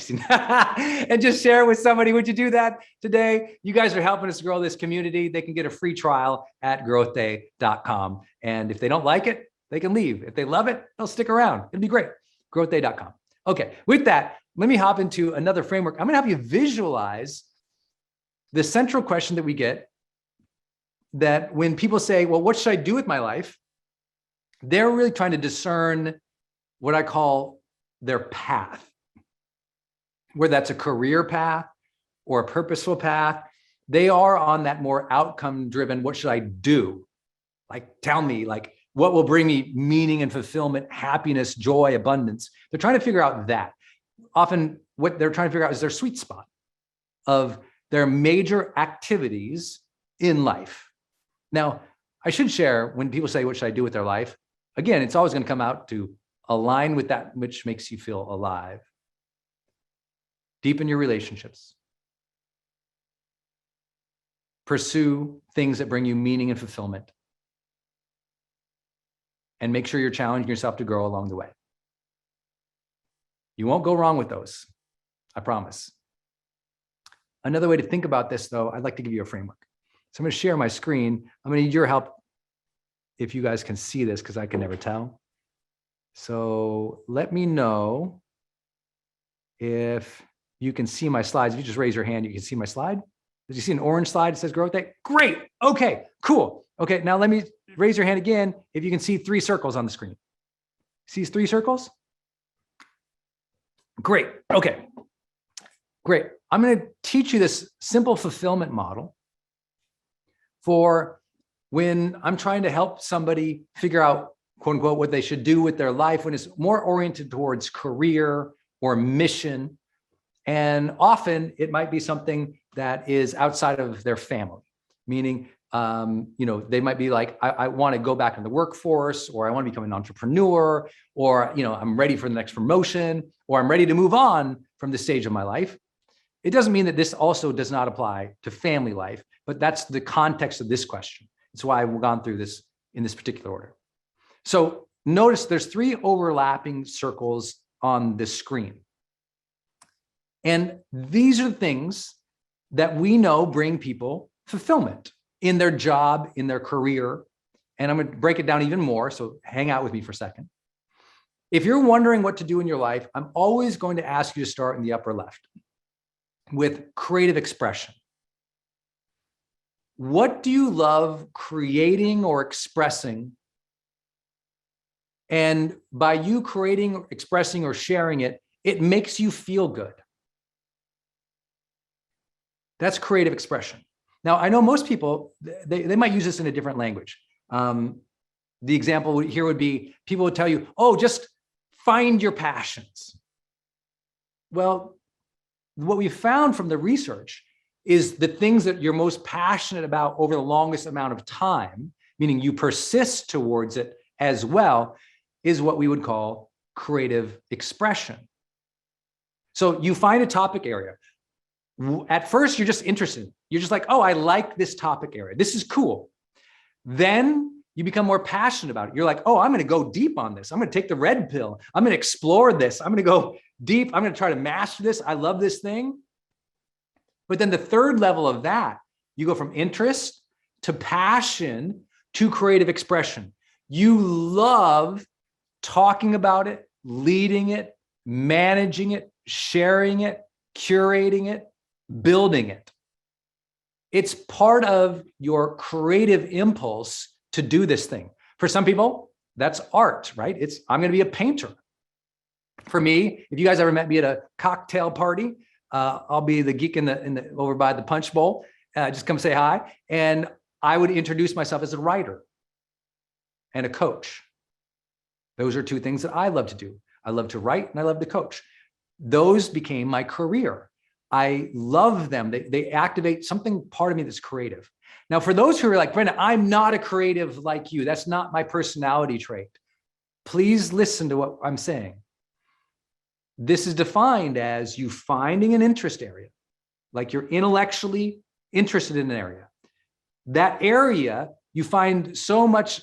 just share it with somebody. Would you do that today? You guys are helping us grow this community. They can get a free trial at growthday.com. And if they don't like it, they can leave. If they love it, they'll stick around. It'll be great. Growthday.com. Okay, with that, let me hop into another framework. I'm going to help you visualize the central question that we get, that when people say, well, what should I do with my life? They're really trying to discern what I call their path, whether that's a career path or a purposeful path. They are on that more outcome driven. What should I do? Like, tell me, like, what will bring me meaning and fulfillment, happiness, joy, abundance? They're trying to figure out that. Often what they're trying to figure out is their sweet spot of their major activities in life. Now, I should share, when people say, what should I do with their life? Again, it's always going to come out to align with that which makes you feel alive. Deepen your relationships. Pursue things that bring you meaning and fulfillment. And make sure you're challenging yourself to grow along the way. You won't go wrong with those, I promise. Another way to think about this, though, I'd like to give you a framework. So I'm going to share my screen. I'm going to need your help if you guys can see this, because I can never tell. So let me know if you can see my slides. If you just raise your hand, you can see my slide. Did you see an orange slide that says Growth Day? Great. Okay, cool. Okay, now let me raise your hand again if you can see 3 circles on the screen. See 3 circles? Great. Okay, great. I'm going to teach you this simple fulfillment model for when I'm trying to help somebody figure out, quote unquote, what they should do with their life, when it's more oriented towards career or mission. And often it might be something that is outside of their family, meaning, they might be like, I want to go back in the workforce, or I want to become an entrepreneur, or, I'm ready for the next promotion, or I'm ready to move on from this stage of my life. It doesn't mean that this also does not apply to family life, but that's the context of this question. It's why I've gone through this in this particular order. So notice there's 3 overlapping circles on this screen. And these are things that we know bring people fulfillment in their job, in their career. And I'm going to break it down even more, so hang out with me for a second. If you're wondering what to do in your life, I'm always going to ask you to start in the upper left with creative expression. What do you love creating or expressing? And by you creating, expressing, or sharing it, it makes you feel good. That's creative expression. Now, I know most people, they might use this in a different language. The example here would be, people would tell you, oh, just find your passions. Well, what we found from the research is the things that you're most passionate about over the longest amount of time, meaning you persist towards it as well, is what we would call creative expression. So you find a topic area. At first, you're just interested. You're just like, oh, I like this topic area. This is cool. Then you become more passionate about it. You're like, oh, I'm going to go deep on this. I'm going to take the red pill. I'm going to explore this. I'm going to go deep. I'm going to try to master this. I love this thing. But then the third level of that, you go from interest to passion to creative expression. You love talking about it, leading it, managing it, sharing it, curating it, building it. It's part of your creative impulse to do this thing. For some people, that's art, right? I'm going to be a painter. For me, if you guys ever met me at a cocktail party, I'll be the geek over by the punch bowl. Just come say hi. And I would introduce myself as a writer and a coach. Those are two things that I love to do. I love to write and I love to coach. Those became my career. I love them. They activate something part of me that's creative. Now, for those who are like, Brendon, I'm not a creative like you. That's not my personality trait. Please listen to what I'm saying. This is defined as you finding an interest area, like you're intellectually interested in an area. That area you find so much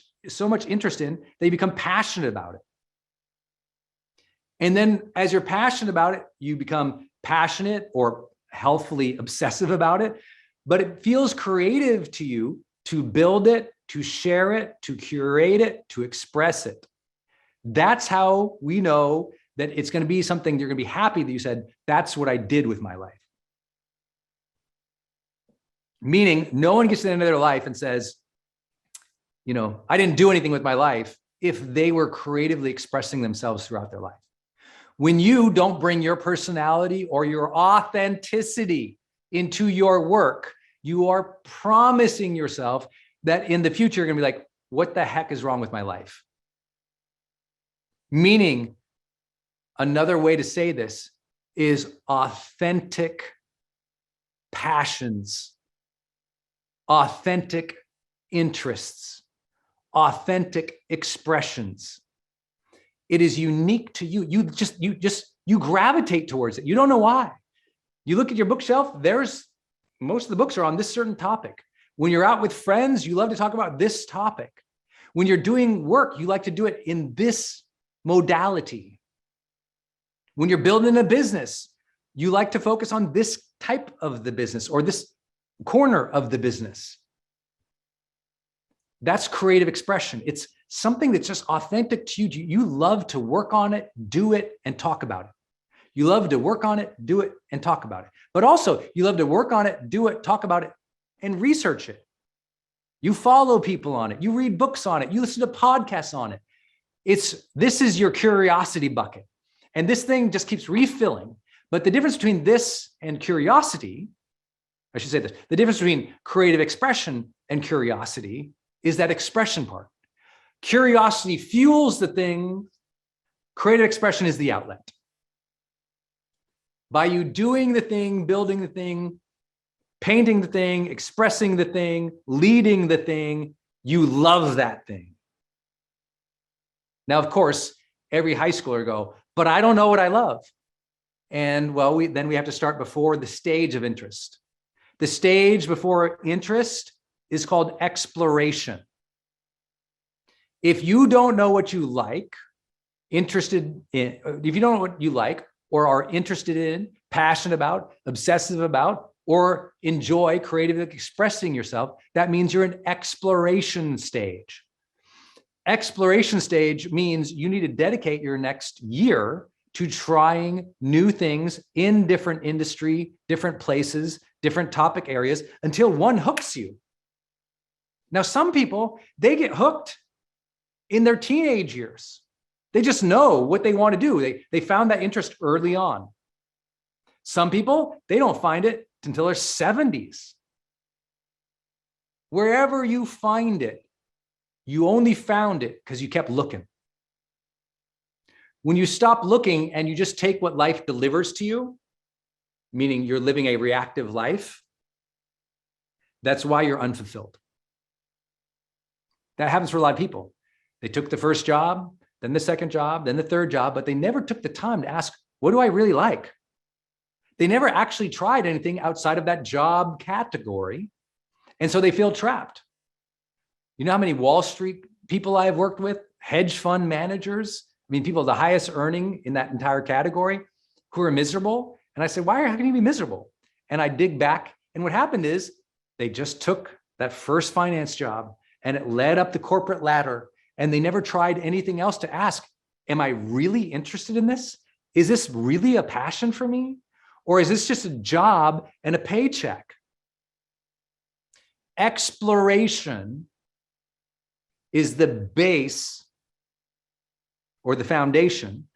interest in that you become passionate about it. And then as you're passionate about it, you become passionate or healthfully obsessive about it, but it feels creative to you to build it, to share it, to curate it, to express it. That's how we know that it's going to be something you're going to be happy that you said, that's what I did with my life. Meaning no one gets to the end of their life and says, I didn't do anything with my life if they were creatively expressing themselves throughout their life. When you don't bring your personality or your authenticity into your work, you are promising yourself that in the future, you're going to be like, what the heck is wrong with my life? Meaning, another way to say this is authentic passions, authentic interests, authentic expressions. It is unique to you. You gravitate towards it. You don't know why. You look at your bookshelf, most of the books are on this certain topic. When you're out with friends, you love to talk about this topic. When you're doing work, you like to do it in this modality. When you're building a business, you like to focus on this type of the business or this corner of the business. That's creative expression. It's something that's just authentic to you. You love to work on it, do it, and talk about it. You love to work on it, do it, and talk about it. But also, you love to work on it, do it, talk about it, and research it. You follow people on it. You read books on it. You listen to podcasts on it. This is your curiosity bucket. And this thing just keeps refilling. But the difference between this and curiosity, I should say this, the difference between creative expression and curiosity is that expression part. Curiosity fuels the thing. Creative expression is the outlet. By you doing the thing, building the thing, painting the thing, expressing the thing, leading the thing, you love that thing. Now, of course, every high schooler go, but I don't know what I love. And well, then we have to start before the stage of interest. The stage before interest is called exploration. If you don't know what you like, if you don't know what you like or are interested in, passionate about, obsessive about, or enjoy creatively expressing yourself, that means you're in exploration stage. Exploration stage means you need to dedicate your next year to trying new things in different industry, different places, different topic areas until one hooks you. Now, some people, they get hooked in their teenage years. They just know what they want to do. They found that interest early on. Some people, they don't find it until their 70s. Wherever you find it, you only found it because you kept looking. When you stop looking and you just take what life delivers to you, meaning you're living a reactive life, that's why you're unfulfilled. That happens for a lot of people. They took the first job, then the second job, then the third job, but they never took the time to ask, what do I really like? They never actually tried anything outside of that job category. And so they feel trapped. You know how many Wall Street people I've worked with, hedge fund managers, I mean, people the highest earning in that entire category who are miserable. And I said, how can you be miserable? And I dig back. And what happened is they just took that first finance job and it led up the corporate ladder. And they never tried anything else to ask, am I really interested in this? Is this really a passion for me? Or is this just a job and a paycheck? Exploration is the base or the foundation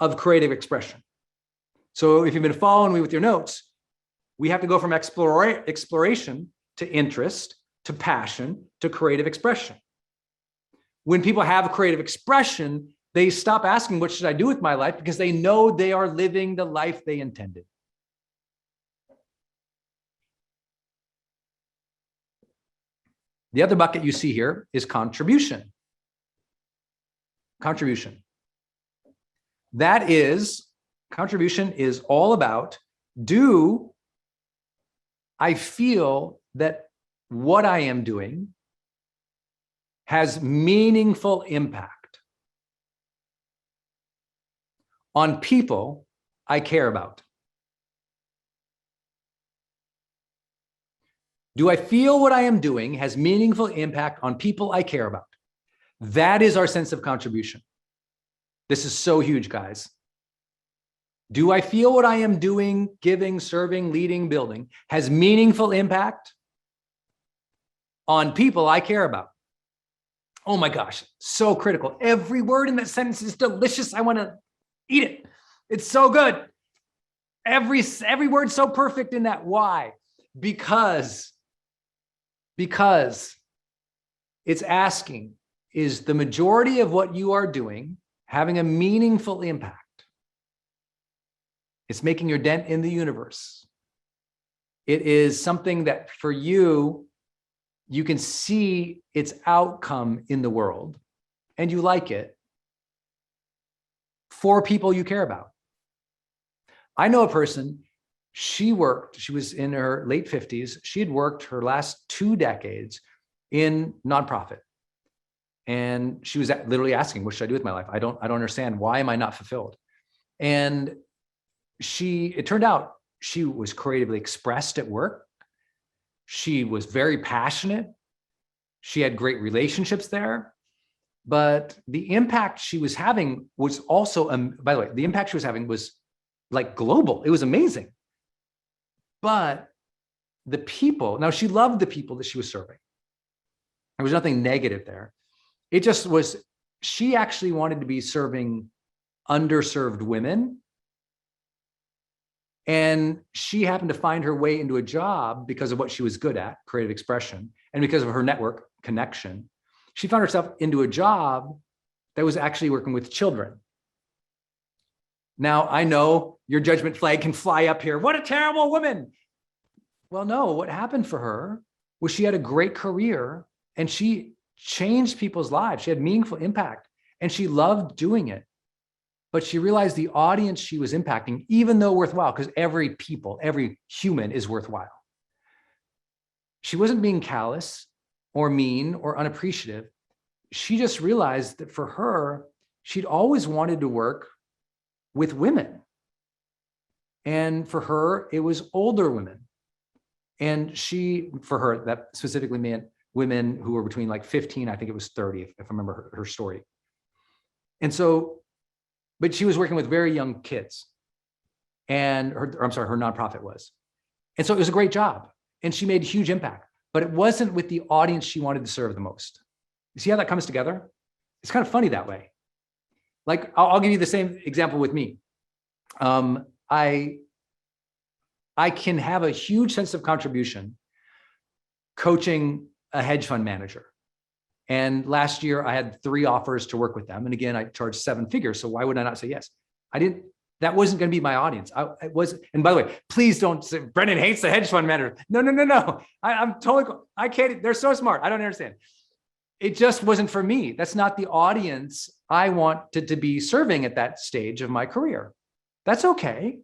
of creative expression. So if you've been following me with your notes, we have to go from exploration to interest, to passion, to creative expression. When people have creative expression, they stop asking, what should I do with my life? Because they know they are living the life they intended. The other bucket you see here is contribution. Contribution. Contribution is all about, do I feel that what I am doing has meaningful impact on people I care about? Do I feel what I am doing has meaningful impact on people I care about? That is our sense of contribution. This is so huge, guys. Do I feel what I am doing, giving, serving, leading, building has meaningful impact on people I care about? Oh my gosh, so critical. Every word in that sentence is delicious. I want to eat it. It's so good. Every word so perfect in that. Why? Because it's asking, is the majority of what you are doing having a meaningful impact? It's making your dent in the universe. It is something that for you, you can see its outcome in the world and you like it for people you care about. I know a person, she was in her late 50s. She had worked her last 2 decades in nonprofit. And she was literally asking, what should I do with my life? I don't understand. Why am I not fulfilled? And it turned out she was creatively expressed at work. She was very passionate. She had great relationships there. But the impact she was having was also, by the way, the impact she was having was like global. It was amazing. But the people, now she loved the people that she was serving. There was nothing negative there. It just was, she actually wanted to be serving underserved women. And she happened to find her way into a job because of what she was good at, creative expression, and because of her network connection. She found herself into a job that was actually working with children. Now, I know your judgment flag can fly up here. What a terrible woman. Well, no, what happened for her was she had a great career and she changed people's lives. She had meaningful impact and she loved doing it. But she realized the audience she was impacting, even though worthwhile, because every human is worthwhile. She wasn't being callous or mean or unappreciative. She just realized that for her, she'd always wanted to work with women. And for her, it was older women. And for her, that specifically meant women who were between like 15, I think it was 30, if I remember her story. And so, but she was working with very young kids and her nonprofit was. And so it was a great job and she made a huge impact, but it wasn't with the audience she wanted to serve the most. You see how that comes together? It's kind of funny that way. Like, I'll give you the same example with me. I can have a huge sense of contribution coaching a hedge fund manager. And last year I had 3 offers to work with them. And again, I charged 7 figures. So why would I not say yes? That wasn't going to be my audience. And by the way, please don't say Brendon hates the hedge fund manager. No. I'm totally, I can't, they're so smart. I don't understand. It just wasn't for me. That's not the audience I wanted to be serving at that stage of my career. That's okay.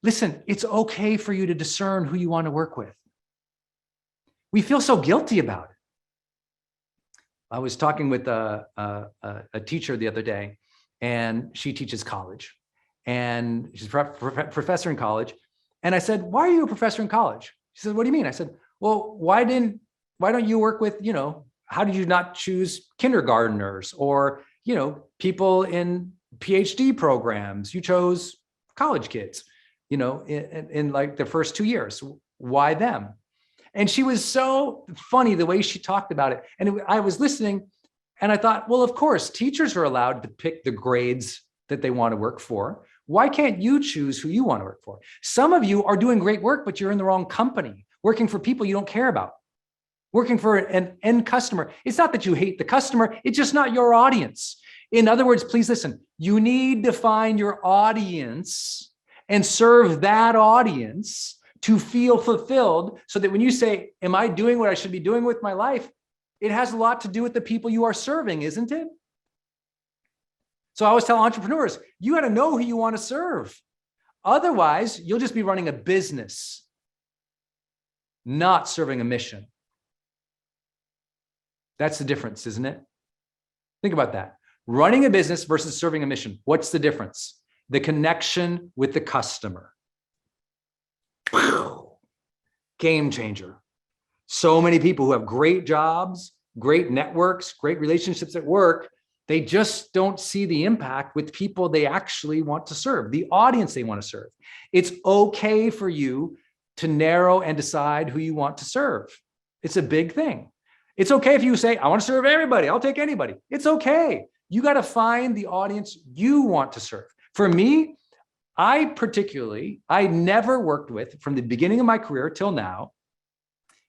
Listen, it's okay for you to discern who you want to work with. We feel so guilty about it. I was talking with a teacher the other day, and she teaches college, and she's a professor in college. And I said, "Why are you a professor in college?" She said, "What do you mean?" I said, "Well, why don't you work with, how did you not choose kindergartners or, people in PhD programs? You chose college kids, in like the first 2 years. Why them?" And she was so funny the way she talked about it. And I was listening and I thought, well, of course, teachers are allowed to pick the grades that they want to work for. Why can't you choose who you want to work for? Some of you are doing great work, but you're in the wrong company, working for people you don't care about, working for an end customer. It's not that you hate the customer, it's just not your audience. In other words, please listen, you need to find your audience and serve that audience to feel fulfilled, so that when you say, am I doing what I should be doing with my life? It has a lot to do with the people you are serving, isn't it? So I always tell entrepreneurs, you got to know who you want to serve. Otherwise, you'll just be running a business, not serving a mission. That's the difference, isn't it? Think about that. Running a business versus serving a mission. What's the difference? The connection with the customer. Game changer. So many people who have great jobs, great networks, great relationships at work, they just don't see the impact with people they actually want to serve, the audience they want to serve. It's okay for you to narrow and decide who you want to serve. It's a big thing. It's okay if you say, I want to serve everybody, I'll take anybody. It's okay. You got to find the audience you want to serve. For me, I never worked with, from the beginning of my career till now,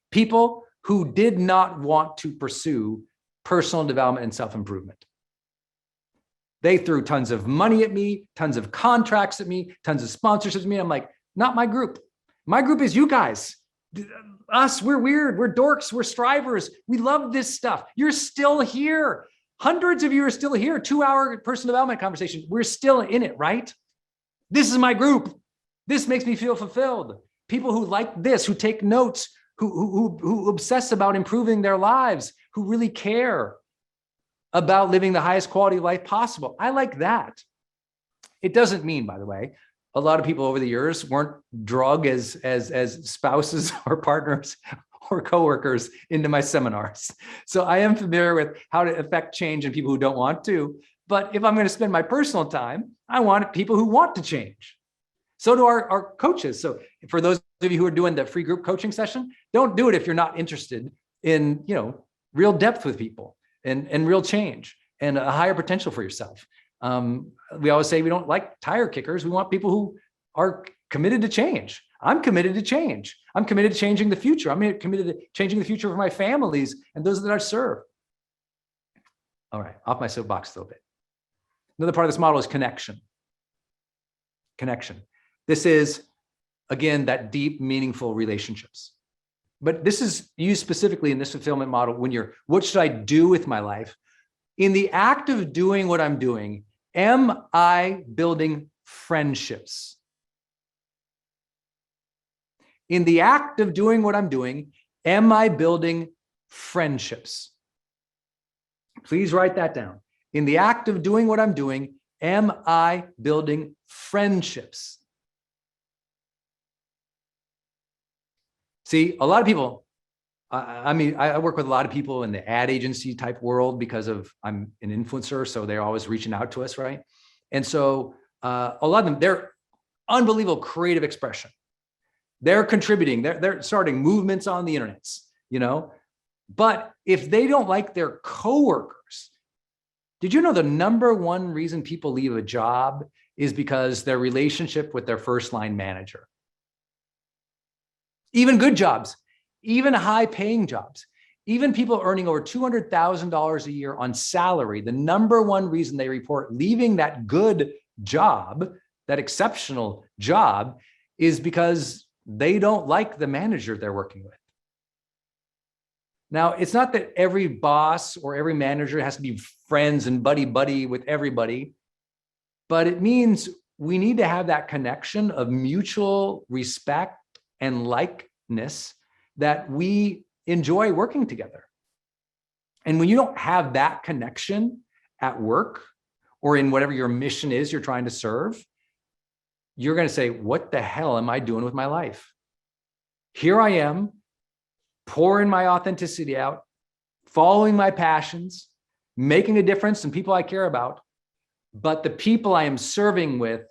people who did not want to pursue personal development and self-improvement. They threw tons of money at me, tons of contracts at me, tons of sponsorships at me. I'm like, not my group. My group is you guys. Us, we're weird, we're dorks, we're strivers. We love this stuff. You're still here. Hundreds of you are still here. 2-hour personal development conversation. We're still in it, right? This is my group. This makes me feel fulfilled. People who like this, who take notes, who obsess about improving their lives, who really care about living the highest quality of life possible. I like that. It doesn't mean, by the way, a lot of people over the years weren't drug as spouses or partners or coworkers into my seminars. So I am familiar with how to affect change in people who don't want to. But if I'm going to spend my personal time, I want people who want to change. So do our coaches. So for those of you who are doing the free group coaching session, don't do it if you're not interested in, real depth with people and real change and a higher potential for yourself. We always say we don't like tire kickers. We want people who are committed to change. I'm committed to change. I'm committed to changing the future. I'm committed to changing the future for my families and those that I serve. All right, off my soapbox a little bit. Another part of this model is connection. Connection. This is, again, that deep, meaningful relationships. But this is used specifically in this fulfillment model when you're, what should I do with my life? In the act of doing what I'm doing, am I building friendships? In the act of doing what I'm doing, am I building friendships? Please write that down. In the act of doing what I'm doing, am I building friendships? See, a lot of people, I work with a lot of people in the ad agency type world because I'm an influencer, so they're always reaching out to us, right? And so a lot of them, they're unbelievable creative expression. They're contributing, they're starting movements on the internet, But if they don't like their coworkers, did you know the #1 reason people leave a job is because their relationship with their first line manager? even good jobs, even high paying jobs, even people earning over $200,000 a year on salary. The number one reason they report leaving that good job, that exceptional job, is because they don't like the manager they're working with. Now, it's not that every boss or every manager has to be friends and buddy with everybody, but it means we need to have that connection of mutual respect and likeness that we enjoy working together. And when you don't have that connection at work or in whatever your mission is you're trying to serve, you're going to say, what the hell am I doing with my life? Here I am, pouring my authenticity out, following my passions, making a difference in people I care about. But the people I am serving with,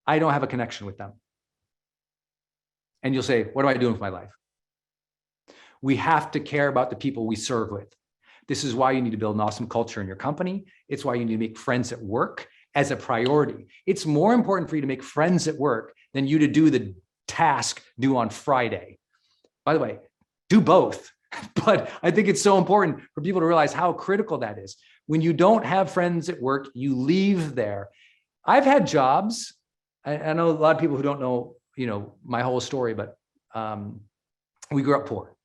I don't have a connection with them. And you'll say, what am I doing with my life? We have to care about the people we serve with. This is why you need to build an awesome culture in your company. It's why you need to make friends at work as a priority. It's more important for you to make friends at work than you to do the task due on Friday. By the way, do both. But I think it's so important for people to realize how critical that is. When you don't have friends at work, you leave there. I've had jobs. I know a lot of people who don't know, my whole story, but we grew up poor.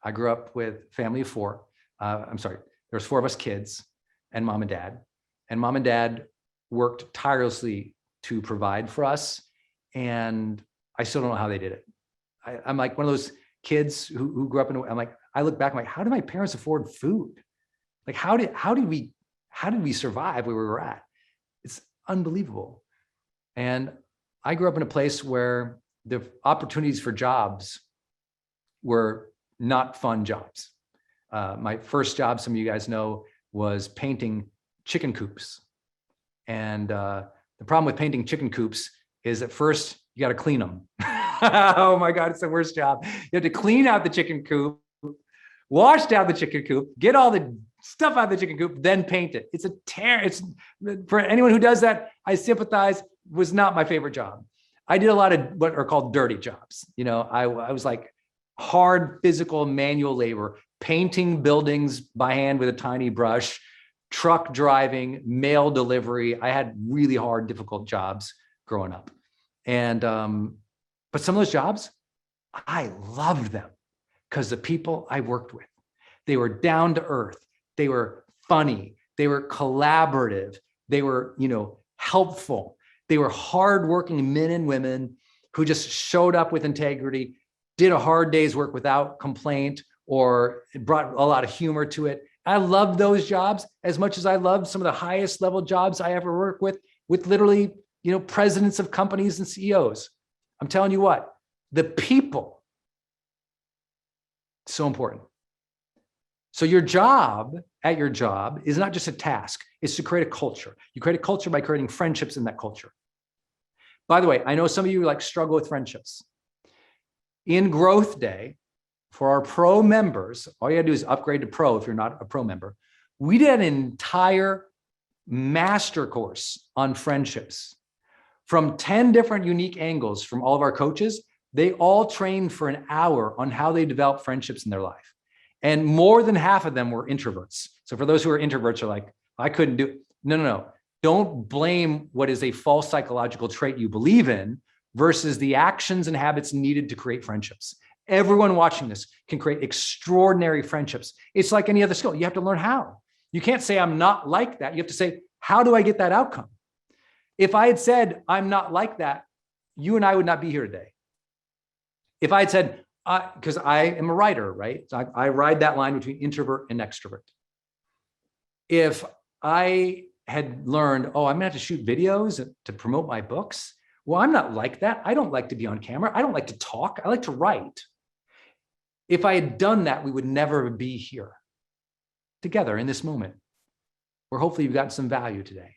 I grew up with a family of four. There's four of us kids and mom and dad. And mom and dad worked tirelessly to provide for us. And I still don't know how they did it. I'm like one of those kids who grew up I look back, I'm like, how did my parents afford food? Like, how did we survive where we were at? It's unbelievable. And I grew up in a place where the opportunities for jobs were not fun jobs. My first job, some of you guys know, was painting chicken coops. And the problem with painting chicken coops is at first you got to clean them. Oh my God, it's the worst job. You have to clean out the chicken coop, wash down the chicken coop, get all the stuff out of the chicken coop, then paint it. It's a tear. It's, for anyone who does that, I sympathize. Was not my favorite job. I did a lot of what are called dirty jobs. I was like hard physical manual labor, painting buildings by hand with a tiny brush, truck driving, mail delivery. I had really hard, difficult jobs growing up. And, but some of those jobs, I loved them because the people I worked with, they were down to earth. They were funny. They were collaborative. They were, helpful. They were hardworking men and women who just showed up with integrity, did a hard day's work without complaint, or brought a lot of humor to it. I loved those jobs as much as I loved some of the highest level jobs I ever worked with literally, presidents of companies and CEOs. I'm telling you what, the people, so important. So your job is not just a task, it's to create a culture. You create a culture by creating friendships in that culture. By the way, I know some of you struggle with friendships. In Growth Day, for our pro members, all you gotta do is upgrade to pro if you're not a pro member. We did an entire master course on friendships from 10 different unique angles from all of our coaches. They all trained for an hour on how they develop friendships in their life. And more than half of them were introverts. So for those who are introverts are like, I couldn't do it. No. Don't blame what is a false psychological trait you believe in versus the actions and habits needed to create friendships. Everyone watching this can create extraordinary friendships. It's like any other skill. You have to learn how. You can't say, I'm not like that. You have to say, how do I get that outcome? If I had said, I'm not like that, you and I would not be here today. If I had said, because I am a writer, right? So I ride that line between introvert and extrovert. If I had learned, I'm gonna have to shoot videos to promote my books. Well, I'm not like that. I don't like to be on camera. I don't like to talk. I like to write. If I had done that, we would never be here together in this moment, where hopefully you've gotten some value today.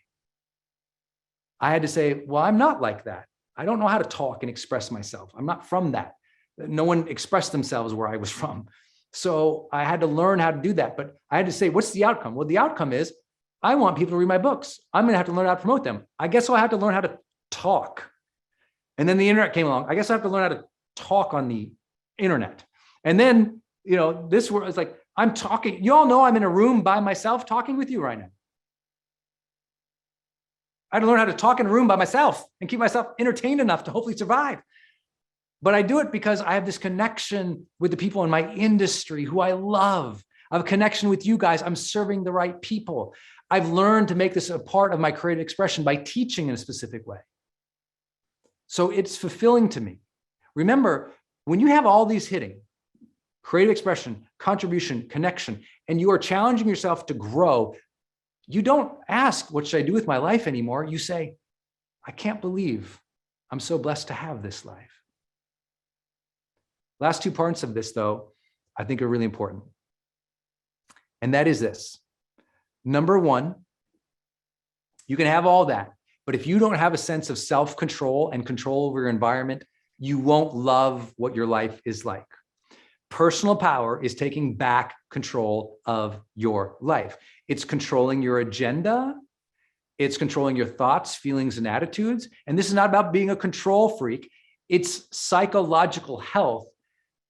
I had to say, well, I'm not like that. I don't know how to talk and express myself. I'm not from that. No one expressed themselves where I was from. So I had to learn how to do that. But I had to say, what's the outcome? Well, the outcome is I want people to read my books. I'm going to have to learn how to promote them. I guess I'll have to learn how to talk. And then the internet came along. I guess I have to learn how to talk on the internet. And then, this world is like, I'm talking, you all know I'm in a room by myself talking with you right now. I had to learn how to talk in a room by myself and keep myself entertained enough to hopefully survive. But I do it because I have this connection with the people in my industry who I love. I have a connection with you guys. I'm serving the right people. I've learned to make this a part of my creative expression by teaching in a specific way. So it's fulfilling to me. Remember, when you have all these hitting, creative expression, contribution, connection, and you are challenging yourself to grow, you don't ask, what should I do with my life anymore? You say, I can't believe I'm so blessed to have this life. Last two parts of this, though, I think are really important. And that is this. Number one, you can have all that, but if you don't have a sense of self-control and control over your environment, you won't love what your life is like. Personal power is taking back control of your life. It's controlling your agenda. It's controlling your thoughts, feelings, and attitudes. And this is not about being a control freak. It's psychological health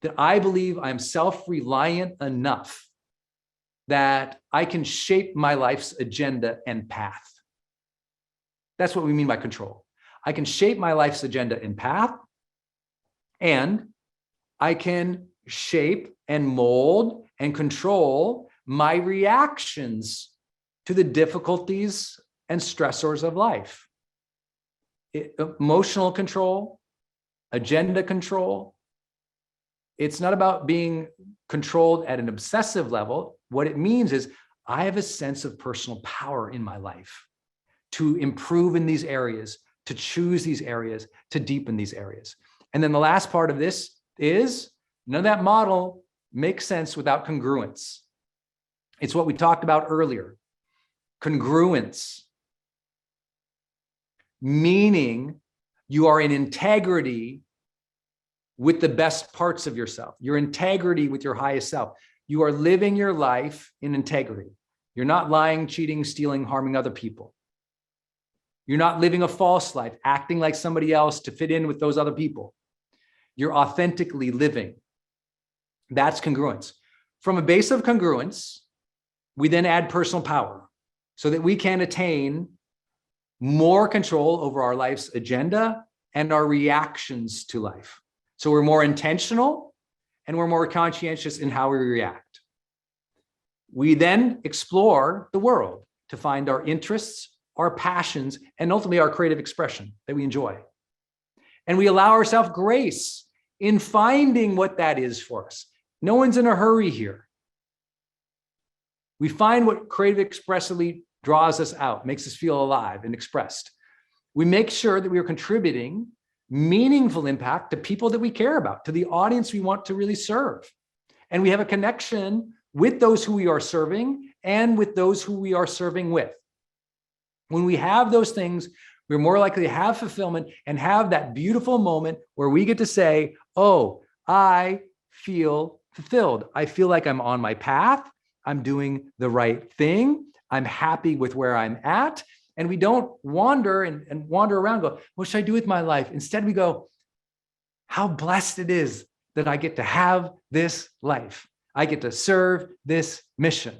that I believe I'm self-reliant enough that I can shape my life's agenda and path. That's what we mean by control. I can shape my life's agenda and path, and I can shape and mold and control my reactions to the difficulties and stressors of life. Emotional control, agenda control. It's not about being controlled at an obsessive level. What it means is I have a sense of personal power in my life to improve in these areas, to choose these areas, to deepen these areas. And then the last part of this is none of that model makes sense without congruence. It's what we talked about earlier. Congruence, meaning you are in integrity with the best parts of yourself, your integrity with your highest self. You are living your life in integrity. You're not lying, cheating, stealing, harming other people. You're not living a false life, acting like somebody else to fit in with those other people. You're authentically living. That's congruence. From a base of congruence, we then add personal power so that we can attain more control over our life's agenda and our reactions to life. So we're more intentional and we're more conscientious in how we react. We then explore the world to find our interests, our passions, and ultimately our creative expression that we enjoy. And we allow ourselves grace in finding what that is for us. No one's in a hurry here. We find what creative expressively draws us out, makes us feel alive and expressed. We make sure that we are contributing meaningful impact to people that we care about, to the audience we want to really serve. And we have a connection with those who we are serving and with those who we are serving with. When we have those things, we're more likely to have fulfillment and have that beautiful moment where we get to say, oh, I feel fulfilled. I feel like I'm on my path. I'm doing the right thing. I'm happy with where I'm at. And we don't wander and wander around, go, what should I do with my life? Instead, we go, how blessed it is that I get to have this life. I get to serve this mission.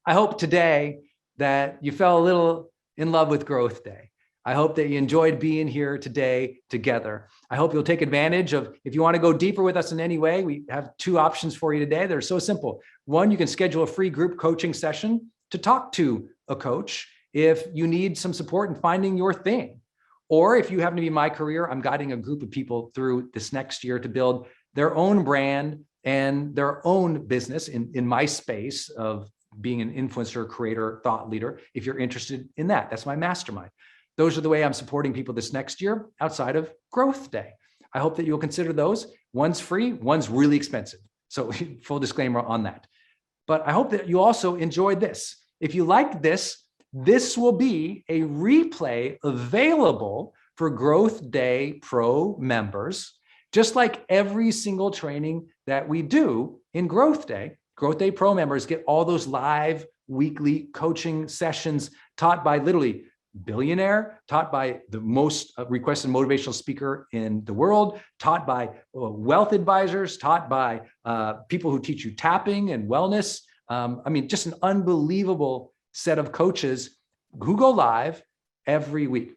I hope today that you fell a little in love with Growth Day. I hope that you enjoyed being here today together. I hope you'll take advantage of, if you want to go deeper with us in any way, we have two options for you today. They're so simple. One, you can schedule a free group coaching session to talk to a coach if you need some support in finding your thing. Or if you happen to be my career, I'm guiding a group of people through this next year to build their own brand and their own business in my space of being an influencer, creator, thought leader. If you're interested in that, that's my mastermind. Those are the way I'm supporting people this next year outside of Growth Day. I hope that you'll consider those. One's free, one's really expensive. So full disclaimer on that. But I hope that you also enjoyed this. If you like this, this will be a replay available for Growth Day Pro members, just like every single training that we do in Growth Day. Growth Day Pro members get all those live weekly coaching sessions taught by literally billionaire, taught by the most requested motivational speaker in the world, taught by wealth advisors, taught by people who teach you tapping and wellness. I mean, just an unbelievable set of coaches who go live every week.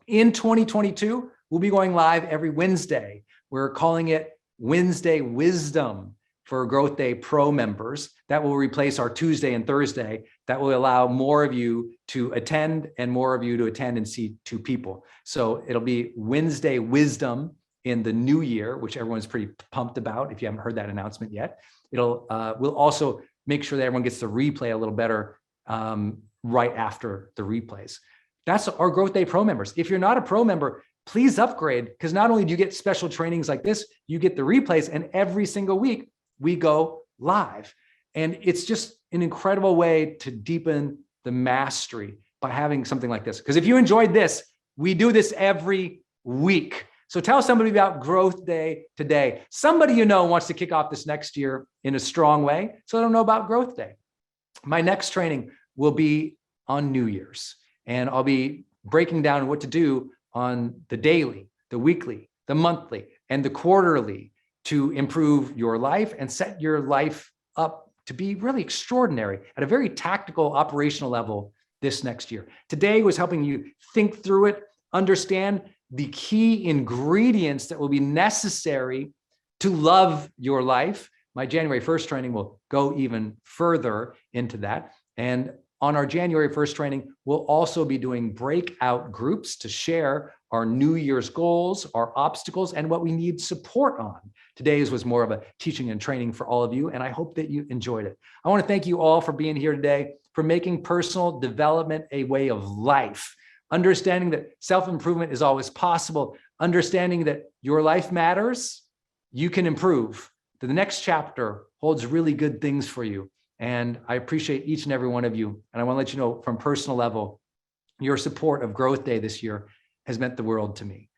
In 2022, we'll be going live every Wednesday. We're calling it Wednesday Wisdom for Growth Day Pro members. That will replace our Tuesday and Thursday. That will allow more of you to attend and more of you to attend and see two people. So it'll be Wednesday Wisdom in the new year, which everyone's pretty pumped about if you haven't heard that announcement yet. We'll also make sure that everyone gets the replay a little better right after the replays. That's our Growth Day Pro members. If you're not a pro member, please upgrade, because not only do you get special trainings like this, you get the replays, and every single week we go live. And it's just an incredible way to deepen the mastery by having something like this. Because if you enjoyed this, we do this every week. So tell somebody about Growth Day today. Somebody you know wants to kick off this next year in a strong way, so let them know about Growth Day. My next training will be on New Year's, and I'll be breaking down what to do on the daily, the weekly, the monthly, and the quarterly to improve your life and set your life up to be really extraordinary at a very tactical, operational level this next year. Today was helping you think through it, understand the key ingredients that will be necessary to love your life. My January 1st training will go even further into that. And on our January 1st training, we'll also be doing breakout groups to share our New Year's goals, our obstacles, and what we need support on. Today's was more of a teaching and training for all of you, and I hope that you enjoyed it. I want to thank you all for being here today, for making personal development a way of life, understanding that self-improvement is always possible, understanding that your life matters, you can improve. The next chapter holds really good things for you. And I appreciate each and every one of you. And I want to let you know from personal level, your support of Growth Day this year has meant the world to me.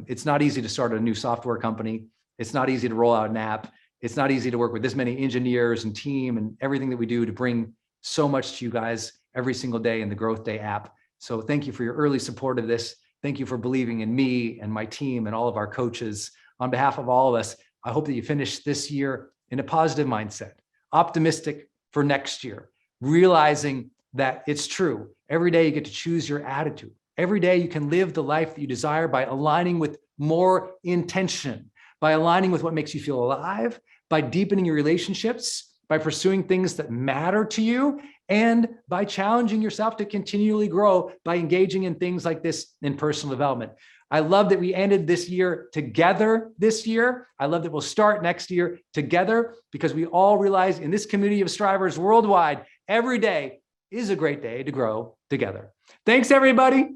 It's not easy to start a new software company. It's not easy to roll out an app. It's not easy to work with this many engineers and team and everything that we do to bring so much to you guys every single day in the Growth Day app. So thank you for your early support of this. Thank you for believing in me and my team and all of our coaches. On behalf of all of us, I hope that you finish this year in a positive mindset, optimistic for next year, realizing that it's true. Every day you get to choose your attitude. Every day you can live the life that you desire by aligning with more intention, by aligning with what makes you feel alive, by deepening your relationships, by pursuing things that matter to you, and by challenging yourself to continually grow by engaging in things like this in personal development. I love that we ended this year together this year. I love that we'll start next year together, because we all realize in this community of strivers worldwide, every day is a great day to grow together. Thanks, everybody.